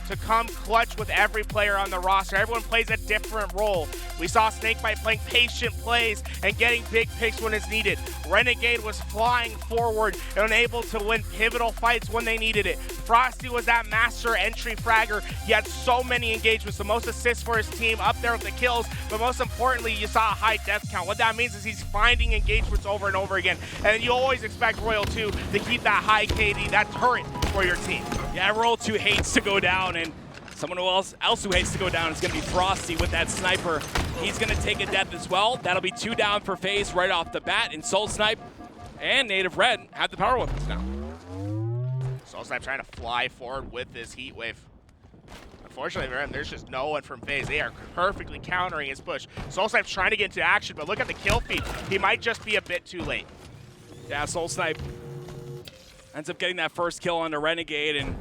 to come clutch with every player on the roster. Everyone plays a different role. We saw SnakeBite playing patient plays and getting big picks when it's needed. Renegade was flying forward and able to win pivotal fights when they needed it. Frosty was that master entry fragger. He had so many engagements, the most assists for his team, up there with the kills, but most importantly, you saw a high death count. What that means is he's finding engagements over and over again, and you always expect Royal2 to keep that high KD, that turret for your team. Yeah, Royal2 hates to go down, and someone else who hates to go down is going to be Frosty with that sniper. He's going to take a death as well. That'll be 2 down for FaZe right off the bat, and SoulSnipe and N8V have the power weapons now. SoulSnipe trying to fly forward with this heat wave. Unfortunately for him, there's just no one from FaZe. They are perfectly countering his push. SoulSnipe's trying to get into action, but look at the kill feed. He might just be a bit too late. Yeah, SoulSnipe ends up getting that first kill on the Renegade, and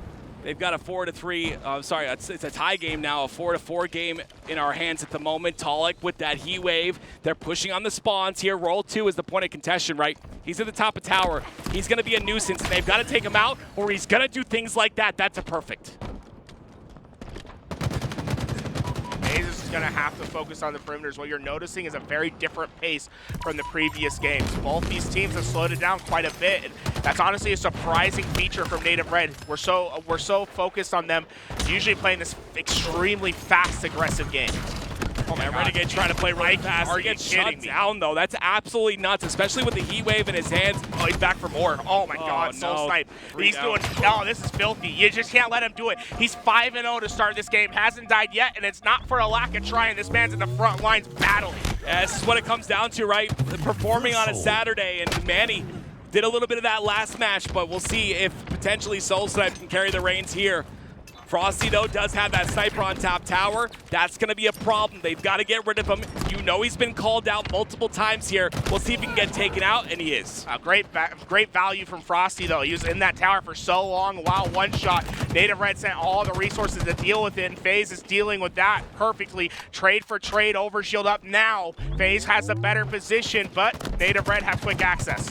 they've got a 4-3, it's a tie game now, a 4-4 game in our hands at the moment. Taulek with that heat wave. They're pushing on the spawns here. Royal2 is the point of contention, right? He's at the top of tower. He's going to be a nuisance, and they've got to take him out, or he's going to do things like that. That's a perfect. FaZe is going to have to focus on the perimeters. What you're noticing is a very different pace from the previous games. Both these teams have slowed it down quite a bit, and that's honestly a surprising feature from N8V. We're so focused on them usually playing this extremely fast, aggressive game. Oh man, Renegade trying to play really fast. He gets shut down though. That's absolutely nuts, especially with the heat wave in his hands. Oh, he's back for more. Oh my God, SoulSnipe. He's doing, oh, this is filthy. You just can't let him do it. He's 5-0 to start this game, hasn't died yet, and it's not for a lack of trying. This man's in the front lines battling. Yeah, this is what it comes down to, right? Performing on a Saturday, and Manny did a little bit of that last match, but we'll see if potentially SoulSnipe can carry the reins here. Frosty, though, does have that sniper on top tower. That's going to be a problem. They've got to get rid of him. You know he's been called out multiple times here. We'll see if he can get taken out, and he is. Great value from Frosty, though. He was in that tower for so long. Wow, one shot. N8V sent all the resources to deal with it, and FaZe is dealing with that perfectly. Trade for trade, overshield up now. FaZe has a better position, but N8V have quick access.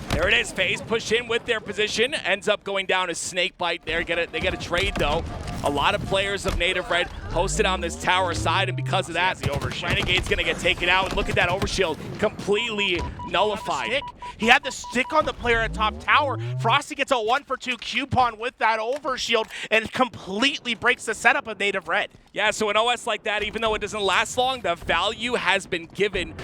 There it is. FaZe push in with their position. Ends up going down as SnakeBite there. They get a trade, though. A lot of players of N8V posted on this tower side, and because of that, Renegade's going to get taken out. And look at that overshield. Completely nullified. He had the stick on the player at top tower. Frosty gets a 1-for-2 coupon with that overshield and completely breaks the setup of N8V. Yeah, so an OS like that, even though it doesn't last long, the value has been given.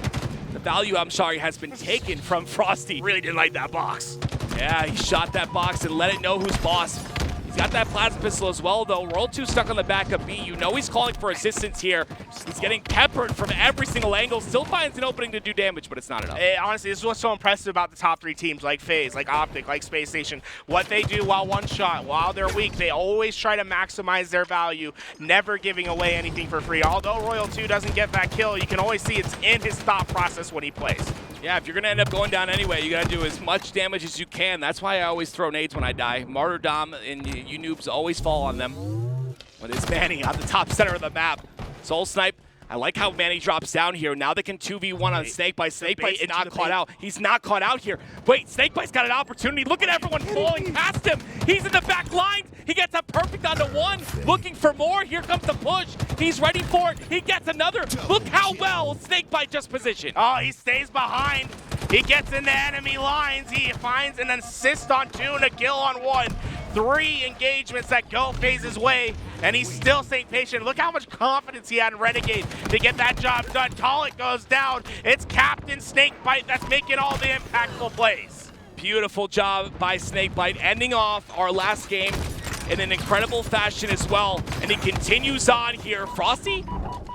The value, has been taken from Frosty. Really didn't like that box. Yeah, he shot that box and let it know who's boss. He's got that plasma pistol as well, though. Royal2 stuck on the back of B. You know he's calling for assistance here. He's getting peppered from every single angle. Still finds an opening to do damage, but it's not enough. Honestly, this is what's so impressive about the top 3 teams like FaZe, like Optic, like Space Station. What they do while one shot, while they're weak, they always try to maximize their value, never giving away anything for free. Although Royal2 doesn't get that kill, you can always see it's in his thought process when he plays. Yeah, if you're going to end up going down anyway, you got to do as much damage as you can. That's why I always throw nades when I die. Martyrdom, and you noobs always fall on them. But it's Manny on the top center of the map. SoulSnipe, I like how Manny drops down here. Now they can 2v1 on SnakeBite. SnakeBite's not caught out. He's not caught out here. Wait, SnakeBite's got an opportunity. Look at everyone falling past him. He's in the back line. He gets a perfect onto one. Looking for more. Here comes the push. He's ready for it. He gets another. Look how well SnakeBite just positioned. Oh, he stays behind. He gets into enemy lines. He finds an assist on 2 and a kill on 1. 3 engagements that go FaZe's way, and he's still staying patient. Look how much confidence he had in Renegade to get that job done. Taulek goes down. It's Captain SnakeBite that's making all the impactful plays. Beautiful job by SnakeBite, ending off our last game in an incredible fashion as well. And he continues on here. Frosty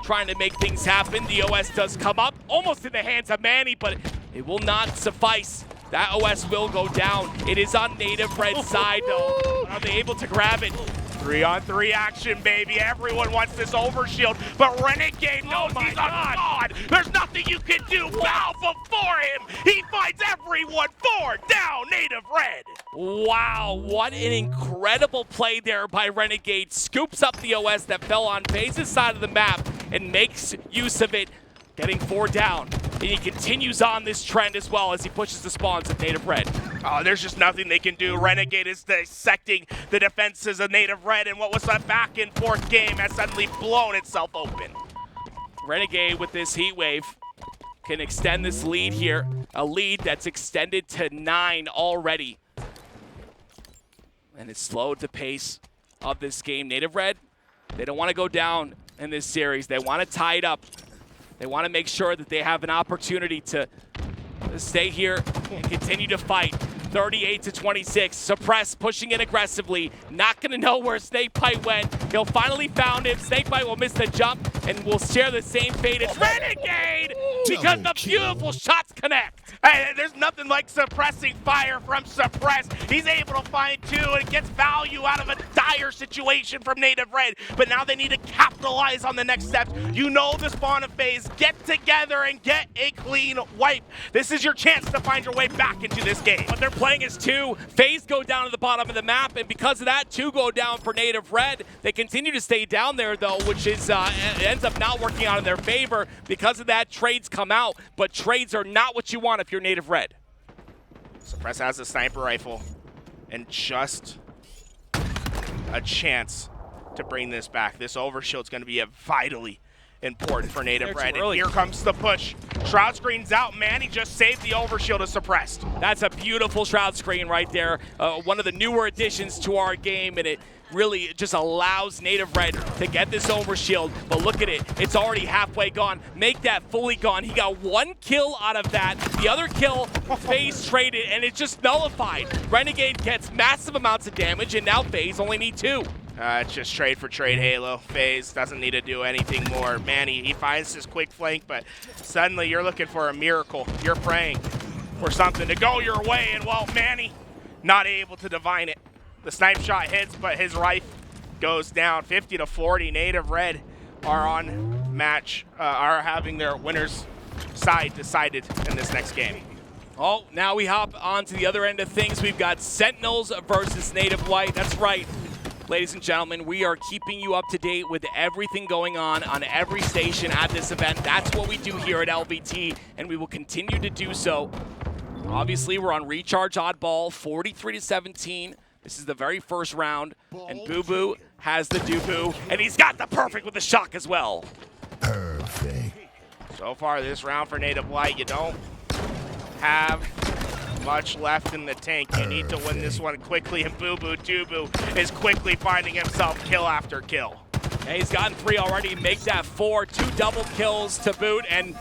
trying to make things happen. The OS does come up, almost in the hands of Manny, but it will not suffice. That OS will go down. It is on Native Red's side, though. Are they able to grab it? 3-on-3 action, baby. Everyone wants this overshield, but Renegade knows he's on God. There's nothing you can do. Bow before him. He finds everyone. 4 down, Native Red. Wow, what an incredible play there by Renegade. Scoops up the OS that fell on FaZe's side of the map and makes use of it, getting 4 down. And he continues on this trend as well as he pushes the spawns of Native Red. Oh, there's just nothing they can do. Renegade is dissecting the defenses of Native Red, and what was a back and forth game has suddenly blown itself open. Renegade with this heat wave can extend this lead here. A lead that's extended to 9 already. And it's slowed the pace of this game. Native Red, they don't want to go down in this series. They want to tie it up. They want to make sure that they have an opportunity to stay here and continue to fight. 38-26, Suppress pushing in aggressively. Not going to know where SnakeBite went. He'll finally found him. SnakeBite will miss the jump and will share the same fate as Renegade because the beautiful shots connect. Hey, there's nothing like suppressing fire from Suppress. He's able to find 2 and gets value out of a dire situation from Native Red. But now they need to capitalize on the next steps. You know the spawn of FaZe. Get together and get a clean wipe. This is your chance to find your way back into this game. What they're playing is 2. FaZe go down to the bottom of the map, and because of that, 2 go down for Native Red. They continue to stay down there, though, which is ends up not working out in their favor. Because of that, trades come out, but trades are not what you want if you're Native Red. Suppress has a sniper rifle and just a chance to bring this back. This overshield's going to be vitally important for Native Red. And here comes the push. Shroud screen's out. Manny just saved the overshield as Suppressed. That's a beautiful Shroud screen right there. One of the newer additions to our game, and it really just allows Native Red to get this overshield. But look at it. It's already halfway gone. Make that fully gone. He got 1 kill out of that. The other kill, FaZe traded, and it's just nullified. Renegade gets massive amounts of damage, and now FaZe only need 2. It's just trade for trade, Halo. FaZe doesn't need to do anything more. Manny, he finds his quick flank, but suddenly you're looking for a miracle. You're praying for something to go your way, and well, Manny, not able to divine it. The snipe shot hits, but his rifle goes down. 50-40. Native Red are on match, are having their winner's side decided in this next game. Oh, now we hop on to the other end of things. We've got Sentinels versus Native White. That's right. Ladies and gentlemen, we are keeping you up to date with everything going on every station at this event. That's what we do here at LVT, and we will continue to do so. Obviously, we're on Recharge Oddball, 43-17. This is the very first round, and bubu has the dubu, and he's got the perfect with the shock as well. Perfect. So far this round for Native White, you don't have much left in the tank. You need to win this one quickly, and dubu is quickly finding himself kill after kill. And he's gotten 3 already, make that 4, 2 double kills to boot, and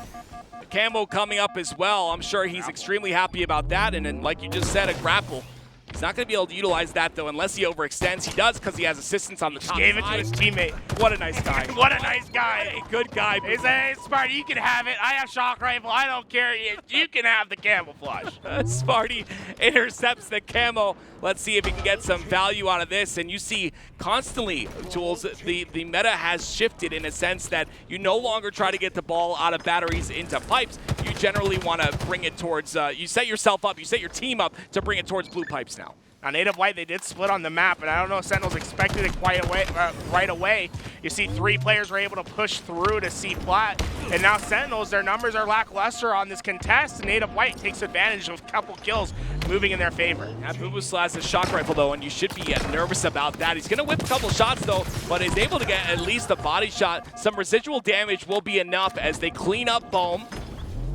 Camo coming up as well. I'm sure he's extremely happy about that, and then, like you just said, a grapple. He's not going to be able to utilize that, though, unless he overextends. He does because he has assistance on the top Gave it side. to his teammate. What a nice guy. What a nice guy. A good guy. He said, hey, Sparty, you can have it. I have shock rifle. I don't care. You can have the camouflage. Sparty intercepts the camo. Let's see if he can get some value out of this. And you see constantly, Tools, the meta has shifted in a sense that you no longer try to get the ball out of batteries into pipes. You generally want to bring it towards, you set yourself up, you set your team up to bring it towards blue pipes now. Now, Native White, they did split on the map, and I don't know if Sentinels expected it right away. You see 3 players were able to push through to C flat, and now Sentinels, their numbers are lackluster on this contest, and Native White takes advantage of a couple kills moving in their favor. Yeah, bubu still has his shock rifle, though, and you should be nervous about that. He's going to whip a couple shots, though, but is able to get at least a body shot. Some residual damage will be enough as they clean up Boam.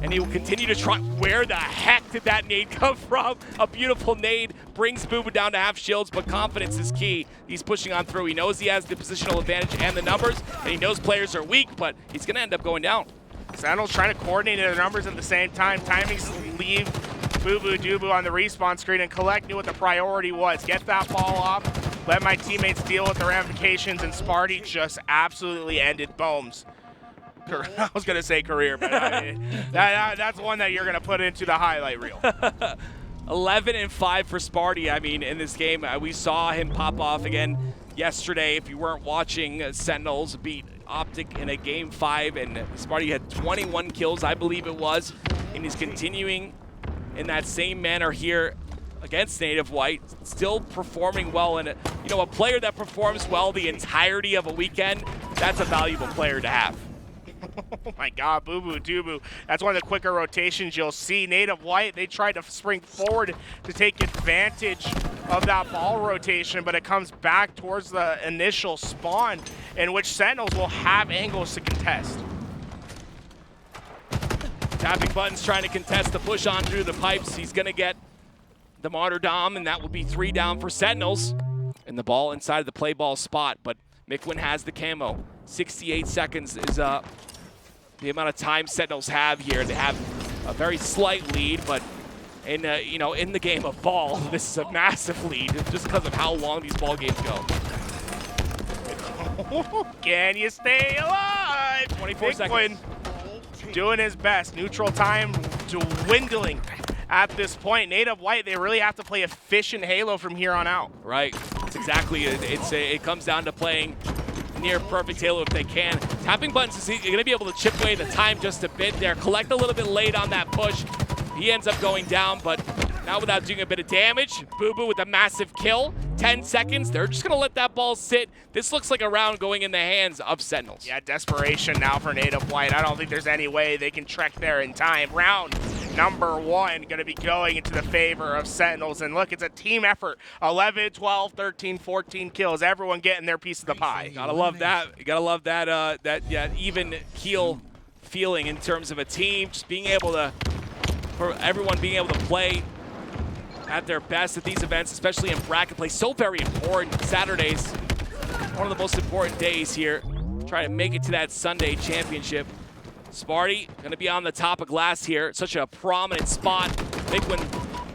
And he will continue to try. Where the heck did that nade come from? A beautiful nade brings bubu down to half shields, but confidence is key. He's pushing on through. He knows he has the positional advantage and the numbers, and he knows players are weak, but he's going to end up going down. Sentinels trying to coordinate their numbers at the same time. Timings leave Bubu dubu on the respawn screen, and Kuhlect knew what the priority was. Get that ball off, let my teammates deal with the ramifications, and Sparty just absolutely ended Boamx. I was going to say career, but that's one that you're going to put into the highlight reel. 11-5 for Sparty. I mean, in this game, we saw him pop off again yesterday. If you weren't watching, Sentinels beat Optic in a Game 5, and Sparty had 21 kills, I believe it was, and he's continuing in that same manner here against N8V, still performing well. And you know, a player that performs well the entirety of a weekend, that's a valuable player to have. Oh my God, bubu dubu. That's one of the quicker rotations you'll see. N8V, they tried to spring forward to take advantage of that ball rotation, but it comes back towards the initial spawn, in which Sentinels will have angles to contest. Tapping Buttons trying to contest the push on through the pipes. He's going to get the Martyrdom, and that will be 3 down for Sentinels. And the ball inside of the play ball spot, but Mikwen has the camo. 68 seconds is the amount of time Sentinels have here. They have a very slight lead, but in you know, in the game of ball, this is a massive lead just because of how long these ball games go. Can you stay alive? 24 seconds. Doing his best. Neutral time dwindling at this point. N8V, they really have to play efficient Halo from here on out. Right. That's exactly it. It comes down to playing near perfect Halo if they can. Tapping Buttons is going to be able to chip away the time just a bit there. Kuhlect a little bit late on that push. He ends up going down, but not without doing a bit of damage. Bubu with a massive kill. 10 seconds. They're just going to let that ball sit. This looks like a round going in the hands of Sentinels. Yeah, desperation now for N8V. I don't think there's any way they can trek there in time. Round number 1 going to be going into the favor of Sentinels. And look, it's a team effort. 11, 12, 13, 14 kills. Everyone getting their piece of the pie. Gotta love that. You gotta love that, that even keel feeling in terms of a team. Just being able to, for everyone being able to play at their best at these events, especially in bracket play. So very important. Saturdays, one of the most important days here. Try to make it to that Sunday championship. Sparty gonna be on the top of glass here. Such a prominent spot. Mikwen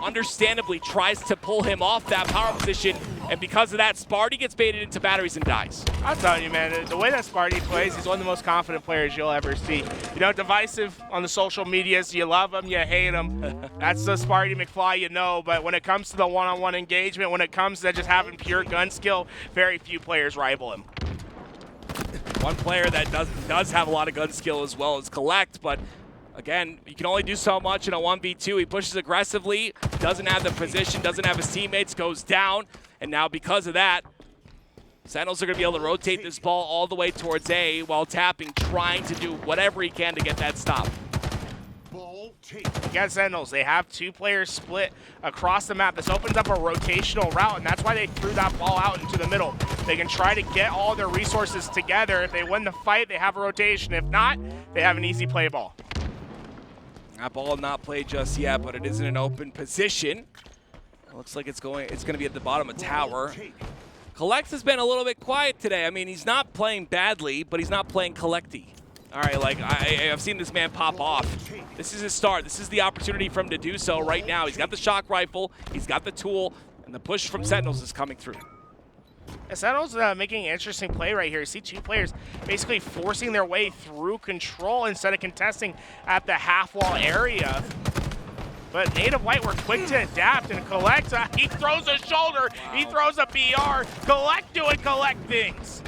understandably tries to pull him off that power position, and because of that, Sparty gets baited into batteries and dies. I'm telling you, man, the way that Sparty plays, he's one of the most confident players you'll ever see. You know, divisive on the social medias, you love him, you hate him. That's the Sparty McFly you know, but when it comes to the one-on-one engagement, when it comes to just having pure gun skill, very few players rival him. One player that does have a lot of gun skill as well is Kuhlect, but again, you can only do so much in a 1v2. He pushes aggressively, doesn't have the position, doesn't have his teammates, goes down, and now because of that, Sentinels are going to be able to rotate this ball all the way towards A while tapping, trying to do whatever he can to get that stop. Against Sentinels, they have 2 players split across the map. This opens up a rotational route, and that's why they threw that ball out into the middle. They can try to get all their resources together. If they win the fight, they have a rotation. If not, they have an easy play ball. That ball not played just yet, but it is in an open position. It looks like it's going to be at the bottom of tower. Kuhlect has been a little bit quiet today. I mean, he's not playing badly, but he's not playing Kuhlect-y. All right, like I've seen this man pop off. This is his start. This is the opportunity for him to do so right now. He's got the shock rifle, he's got the tool, and the push from Sentinels is coming through. Sentinels making an interesting play right here. You see 2 players basically forcing their way through control instead of contesting at the half-wall area. But N8V were quick to adapt, and Kuhlect, he throws a shoulder, he throws a BR. Kuhlect doing Kuhlect things.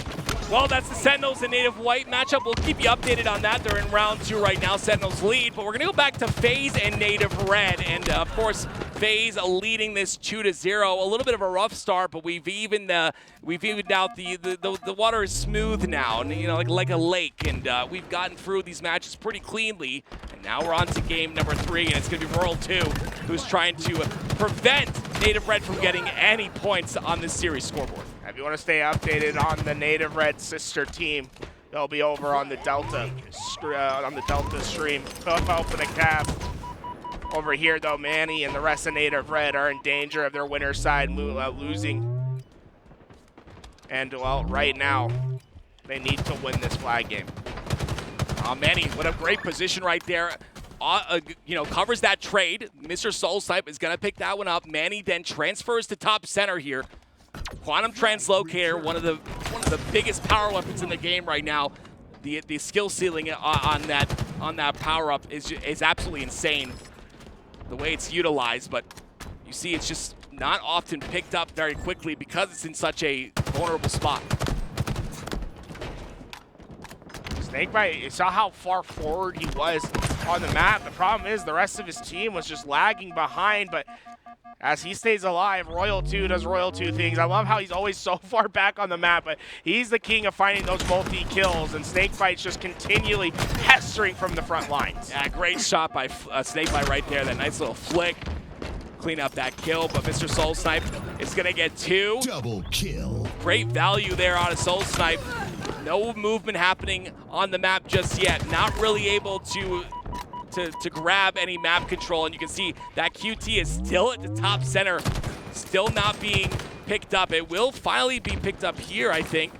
Well, that's the Sentinels and N8V matchup. We'll keep you updated on that. They're in round 2 right now. Sentinels lead, but we're gonna go back to FaZe and N8V, and of course, FaZe leading this 2-0. A little bit of a rough start, but we've evened out the water is smooth now, and you know, like a lake, and we've gotten through these matches pretty cleanly. And now we're on to game number 3, and it's gonna be World 2, who's trying to prevent N8V from getting any points on this series scoreboard. If you want to stay updated on the N8V sister team, they'll be over on the Delta stream. Open a cap. Over here, though, Manny and the rest of N8V are in danger of their winner's side losing. And, well, right now, they need to win this flag game. Manny, what a great position right there. covers that trade. Mr. SoulSnipe is gonna pick that one up. Manny then transfers to top center here. Quantum Translocator, one of the biggest power weapons in the game right now. The skill ceiling on that power up is absolutely insane. The way it's utilized, but you see it's just not often picked up very quickly because it's in such a vulnerable spot. SnakeBite, you saw how far forward he was on the map. The problem is the rest of his team was just lagging behind, but as he stays alive, Royal2 does Royal2 things. I love how he's always so far back on the map, but he's the king of finding those multi-kills, and SnakeBite's just continually pestering from the front lines. Yeah, great shot by SnakeBite right there. That nice little flick. Clean up that kill, but Mr. SoulSnipe is going to get 2. Double kill. Great value there out of SoulSnipe. No movement happening on the map just yet. Not really able to grab any map control, and you can see that QT is still at the top center, still not being picked up. It will finally be picked up here, I think,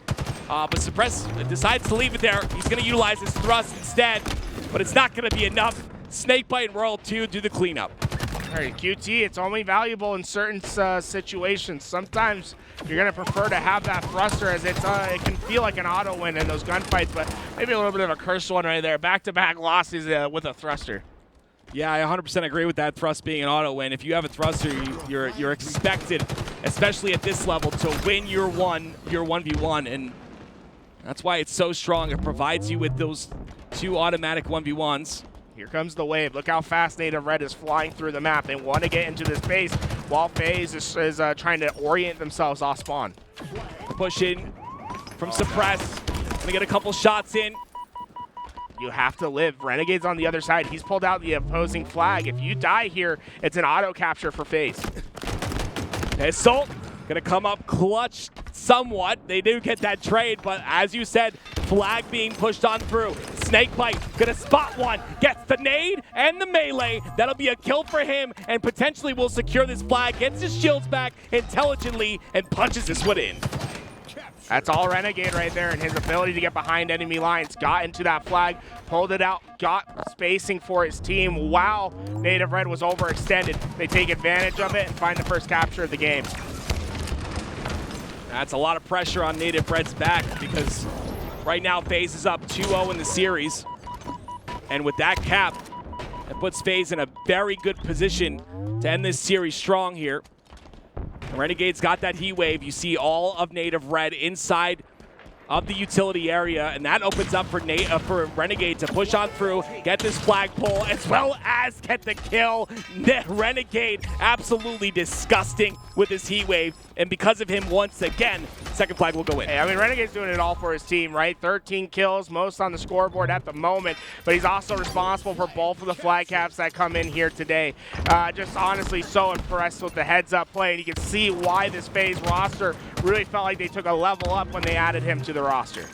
but Suppress decides to leave it there. He's going to utilize his thrust instead, but it's not going to be enough. SnakeBite and Royal2 do the cleanup. All right, QT, it's only valuable in certain situations. Sometimes you're going to prefer to have that thruster, as it can feel like an auto win in those gunfights, but maybe a little bit of a cursed one right there. Back-to-back losses with a thruster. Yeah, I 100% agree with that thrust being an auto win. If you have a thruster, you're expected, especially at this level, to win your 1v1, and that's why it's so strong. It provides you with those 2 automatic 1v1s. Here comes the wave. Look how fast N8V is flying through the map. They want to get into this base while FaZe is trying to orient themselves off spawn. Push in from Suppress. Gonna get a couple shots in. You have to live. Renegade's on the other side. He's pulled out the opposing flag. If you die here, it's an auto capture for FaZe. Assault gonna come up clutch somewhat. They do get that trade, but as you said, flag being pushed on through. SnakeBite gonna spot one, gets the nade and the melee. That'll be a kill for him, and potentially will secure this flag, gets his shields back intelligently, and punches this one in. That's all Renegade right there, and his ability to get behind enemy lines. Got into that flag, pulled it out, got spacing for his team. Wow, N8V was overextended. They take advantage of it and find the first capture of the game. That's a lot of pressure on N8V's back, because right now FaZe is up 2-0 in the series. And with that cap, it puts FaZe in a very good position to end this series strong here. Renegade's got that heat wave. You see all of N8V inside of the utility area, and that opens up for Renegade to push on through, get this flagpole, as well as get the kill. Renegade absolutely disgusting with his heat wave, and because of him, once again, second flag will go in. Hey, I mean, Renegade's doing it all for his team, right? 13 kills, most on the scoreboard at the moment, but he's also responsible for both of the flag caps that come in here today. Just honestly so impressed with the heads-up play, and you can see why this FaZe roster really felt like they took a level up when they added him to the roster.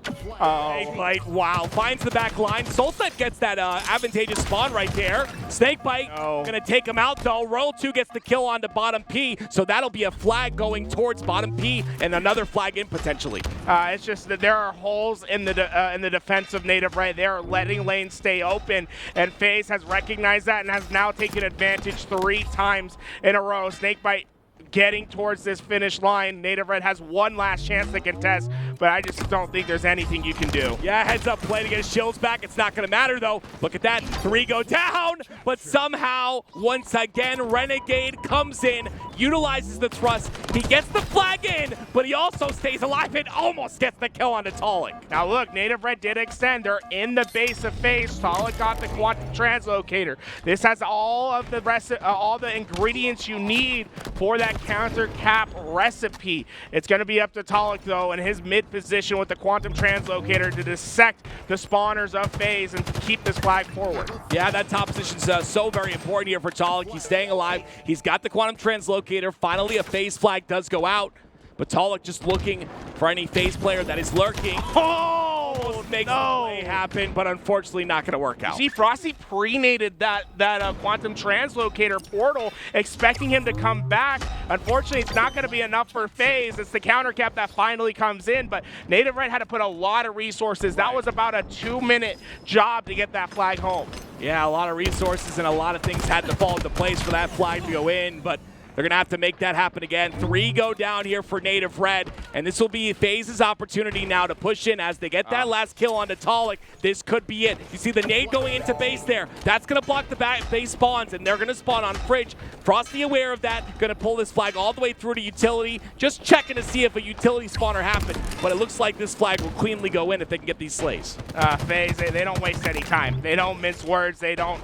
SnakeBite, wow, finds the back line. SoulSnipe gets that advantageous spawn right there. SnakeBite gonna take him out though. Royal2 gets the kill onto bottom P, so that'll be a flag going towards bottom P and another flag in potentially. It's just that there are holes in the defense of N8V. They are letting lanes stay open, and FaZe has recognized that and has now taken advantage 3 times in a row. SnakeBite getting towards this finish line. N8V has one last chance to contest, but I just don't think there's anything you can do. Yeah, heads up play to get his shields back. It's not going to matter, though. Look at that. 3 go down, but somehow, once again, Renegade comes in, utilizes the thrust. He gets the flag in, but he also stays alive and almost gets the kill onto Taulek. Now look, N8V did extend. They're in the base of FaZe. Taulek got the quantum translocator. This has all of the all the ingredients you need for that counter cap recipe. It's going to be up to Taulek though in his mid position with the quantum translocator to dissect the spawners of FaZe and keep this flag forward. Yeah, that top position's so very important here for Taulek. He's staying alive. He's got the quantum translocator. Finally, a FaZe flag does go out, but Taulek just looking for any FaZe player that is lurking. Oh! almost makes the play happen, but unfortunately not going to work out. See, Frosty pre-nated that quantum translocator portal, expecting him to come back. Unfortunately, it's not going to be enough for FaZe. It's the counter cap that finally comes in, but Native Red had to put a lot of resources. That was about a 2-minute job to get that flag home. Yeah, a lot of resources and a lot of things had to fall into place for that flag to go in, but they're going to have to make that happen again. 3 go down here for Native Red, and this will be FaZe's opportunity now to push in as they get that last kill onto Taulek. This could be it. You see the nade going into base there. That's going to block the base spawns, and they're going to spawn on Fridge. Frosty aware of that, going to pull this flag all the way through to utility, just checking to see if a utility spawner happened, but it looks like this flag will cleanly go in if they can get these slays. FaZe, they don't waste any time. They don't mince words. They don't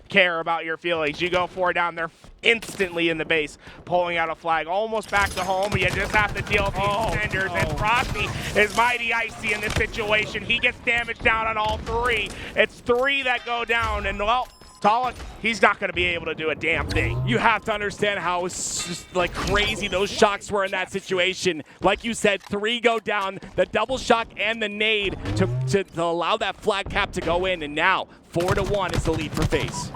care about your feelings. You go 4 down, they're instantly in the base, pulling out a flag, almost back to home. You just have to deal with the extenders, and Frosty is mighty icy in this situation. He gets damage down on all 3. It's 3 that go down, and well, Taulek, he's not going to be able to do a damn thing. You have to understand how just like crazy those shocks were in that situation. Like you said, 3 go down, the double shock and the nade to allow that flag cap to go in, and now 4-1 is the lead for FaZe.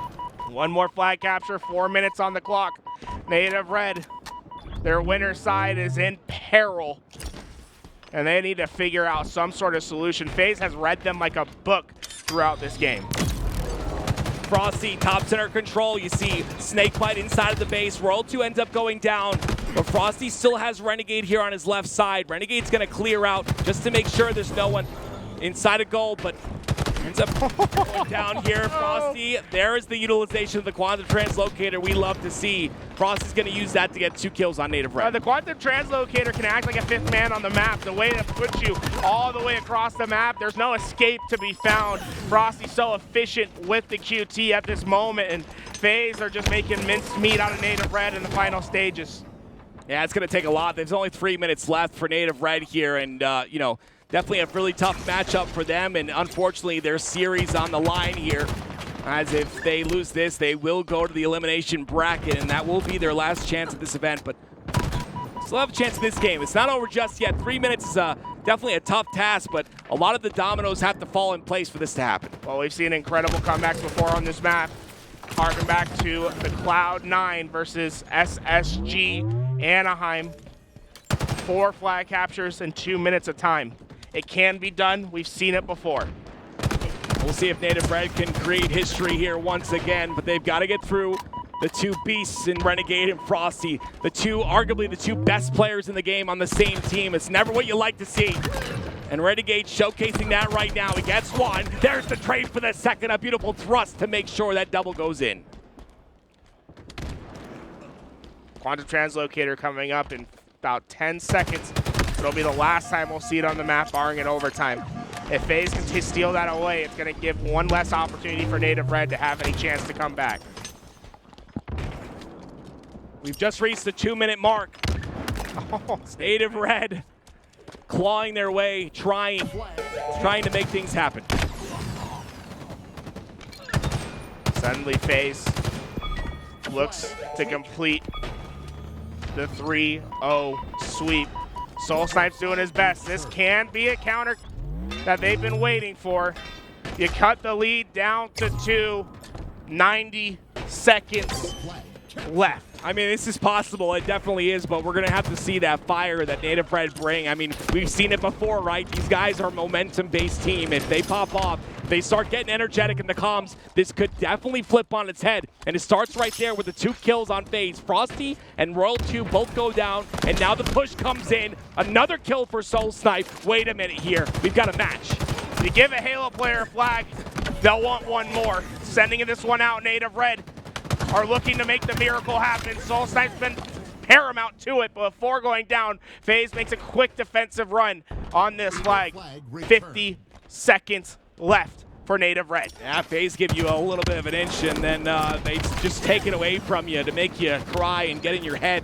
1 more flag capture, 4 minutes on the clock. Native Red, their winner side is in peril, and they need to figure out some sort of solution. FaZe has read them like a book throughout this game. Frosty, top center control. You see SnakeBite inside of the base. World 2 ends up going down, but Frosty still has Renegade here on his left side. Renegade's going to clear out just to make sure there's no one inside of goal, but ends up going down here. Frosty, there is the utilization of the quantum translocator we love to see. Frosty's going to use that to get 2 kills on Native Red. The quantum translocator can act like a 5th man on the map. The way to put you all the way across the map, there's no escape to be found. Frosty's so efficient with the QT at this moment, and FaZe are just making minced meat out of Native Red in the final stages. Yeah, it's going to take a lot. There's only 3 minutes left for Native Red here, and, you know, definitely a really tough matchup for them, and unfortunately their series on the line here, as if they lose this, they will go to the elimination bracket, and that will be their last chance at this event, but still have a chance in this game. It's not over just yet. 3 minutes is definitely a tough task, but a lot of the dominoes have to fall in place for this to happen. Well, we've seen incredible comebacks before on this map. Harken back to the Cloud9 versus SSG Anaheim. 4 flag captures in 2 minutes of time. It can be done. We've seen it before. We'll see if Native Red can create history here once again, but they've got to get through the 2 beasts in Renegade and Frosty, arguably the 2 best players in the game on the same team. It's never what you like to see. And Renegade showcasing that right now. He gets 1. There's the trade for the second. A beautiful thrust to make sure that double goes in. Quantum translocator coming up in about 10 seconds. It'll be the last time we'll see it on the map, barring an overtime. If FaZe can steal that away, it's going to give 1 less opportunity for Native Red to have any chance to come back. We've just reached the 2-minute mark. Native Red clawing their way, trying to make things happen. Suddenly FaZe looks to complete the 3-0 sweep. SoulSnipe's doing his best. This can be a counter that they've been waiting for. You cut the lead down to 2, 90 seconds left. I mean, this is possible. It definitely is, but we're going to have to see that fire that Native Red bring. I mean, we've seen it before, right? These guys are a momentum-based team. If they pop off, they start getting energetic in the comms, this could definitely flip on its head. And it starts right there with the 2 kills on FaZe. Frosty and Royal 2 both go down, and now the push comes in. Another kill for SoulSnipe. Wait a minute here. We've got a match. You give a Halo player a flag, they'll want 1 more. Sending this one out, Native Red are looking to make the miracle happen. SoulSnipe's been paramount to it, but before going down, FaZe makes a quick defensive run on this flag. 50 seconds left for Native Red. Yeah, FaZe give you a little bit of an inch, and then they just take it away from you to make you cry and get in your head.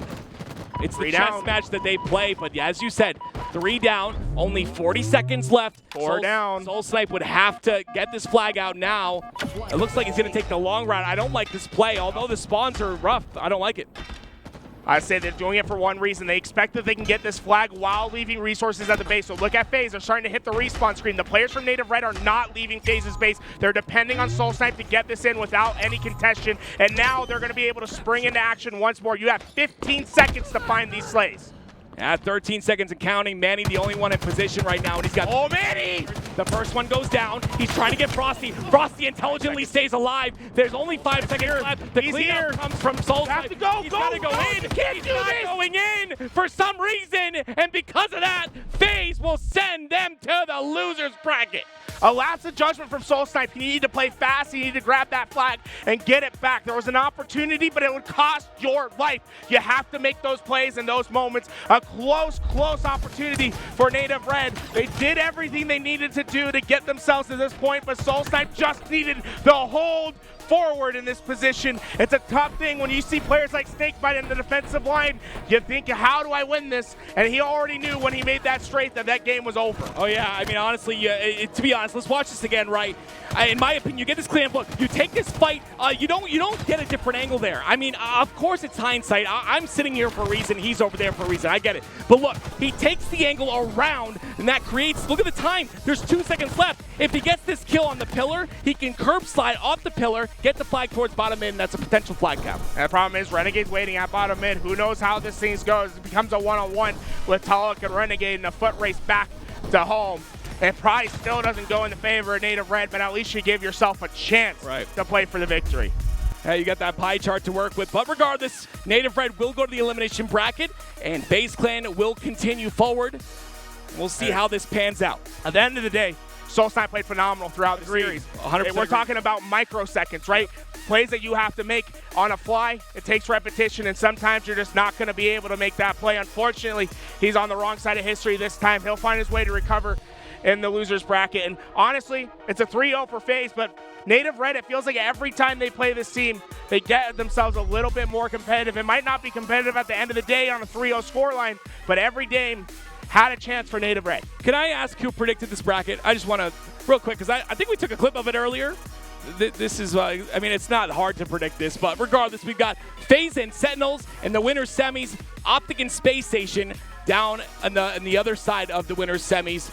It's the chess match that they play, but as you said, 3 down, only 40 seconds left. 4 down. SoulSnipe would have to get this flag out now. It looks like he's going to take the long route. I don't like this play, although the spawns are rough. I don't like it. I say they're doing it for one reason. They expect that they can get this flag while leaving resources at the base. So look at FaZe. They're starting to hit the respawn screen. The players from Native Red are not leaving FaZe's base. They're depending on SoulSnipe to get this in without any contention. And now they're going to be able to spring into action once more. You have 15 seconds to find these slays. At 13 seconds and counting, Manny the only one in position right now, and he's got— oh, Manny! The first one goes down. He's trying to get Frosty. Frosty intelligently stays alive. There's only 5 seconds left. The cleanup comes from SoulSnipe. Have to go, He's got to go in. He's not going in for some reason, and because of that, FaZe will send them to the losers bracket. A lapse of judgment from SoulSnipe. You need to play fast. You need to grab that flag and get it back. There was an opportunity, but it would cost your life. You have to make those plays in those moments. A close opportunity for Native Red. They did everything they needed to do to get themselves to this point, but SoulSnipe just needed the hold forward in this position. It's a tough thing when you see players like SnakeBite in the defensive line. You think, how do I win this? And he already knew when he made that straight that that game was over. Oh yeah, I mean honestly, to be honest, let's watch this again, right? In my opinion, you get this cleanup look. You take this fight, you don't get a different angle there. I mean, of course it's hindsight. I'm sitting here for a reason. He's over there for a reason. I get it. But look, he takes the angle around, and that creates— look at the time. There's 2 seconds left. If he gets this kill on the pillar, he can curb slide off the pillar, get the flag towards bottom mid, and that's a potential flag count. And the problem is Renegade's waiting at bottom mid. Who knows how this thing goes? It becomes a one-on-one with Taulek and Renegade in a foot race back to home. It probably still doesn't go in the favor of Native Red, but at least you give yourself a chance to play for the victory. You got that pie chart to work with, but regardless, Native Red will go to the elimination bracket, and FaZe Clan will continue forward. We'll see how this pans out. At the end of the day, SoulSnipe played phenomenal throughout the series. 100%. We're talking about microseconds, right? Plays that you have to make on a fly. It takes repetition, and sometimes you're just not going to be able to make that play. Unfortunately, he's on the wrong side of history this time. He'll find his way to recover in the losers bracket. And honestly, it's a 3-0 for FaZe, but Native Red, it feels like every time they play this team, they get themselves a little bit more competitive. It might not be competitive at the end of the day on a 3-0 scoreline, but every game had a chance for Native Red. Can I ask who predicted this bracket? I just want to, real quick, because I think we took a clip of it earlier. This is, I mean, it's not hard to predict this, but regardless, we've got FaZe and Sentinels in the winner's semis, Optic and Space Station down on the other side of the winner's semis.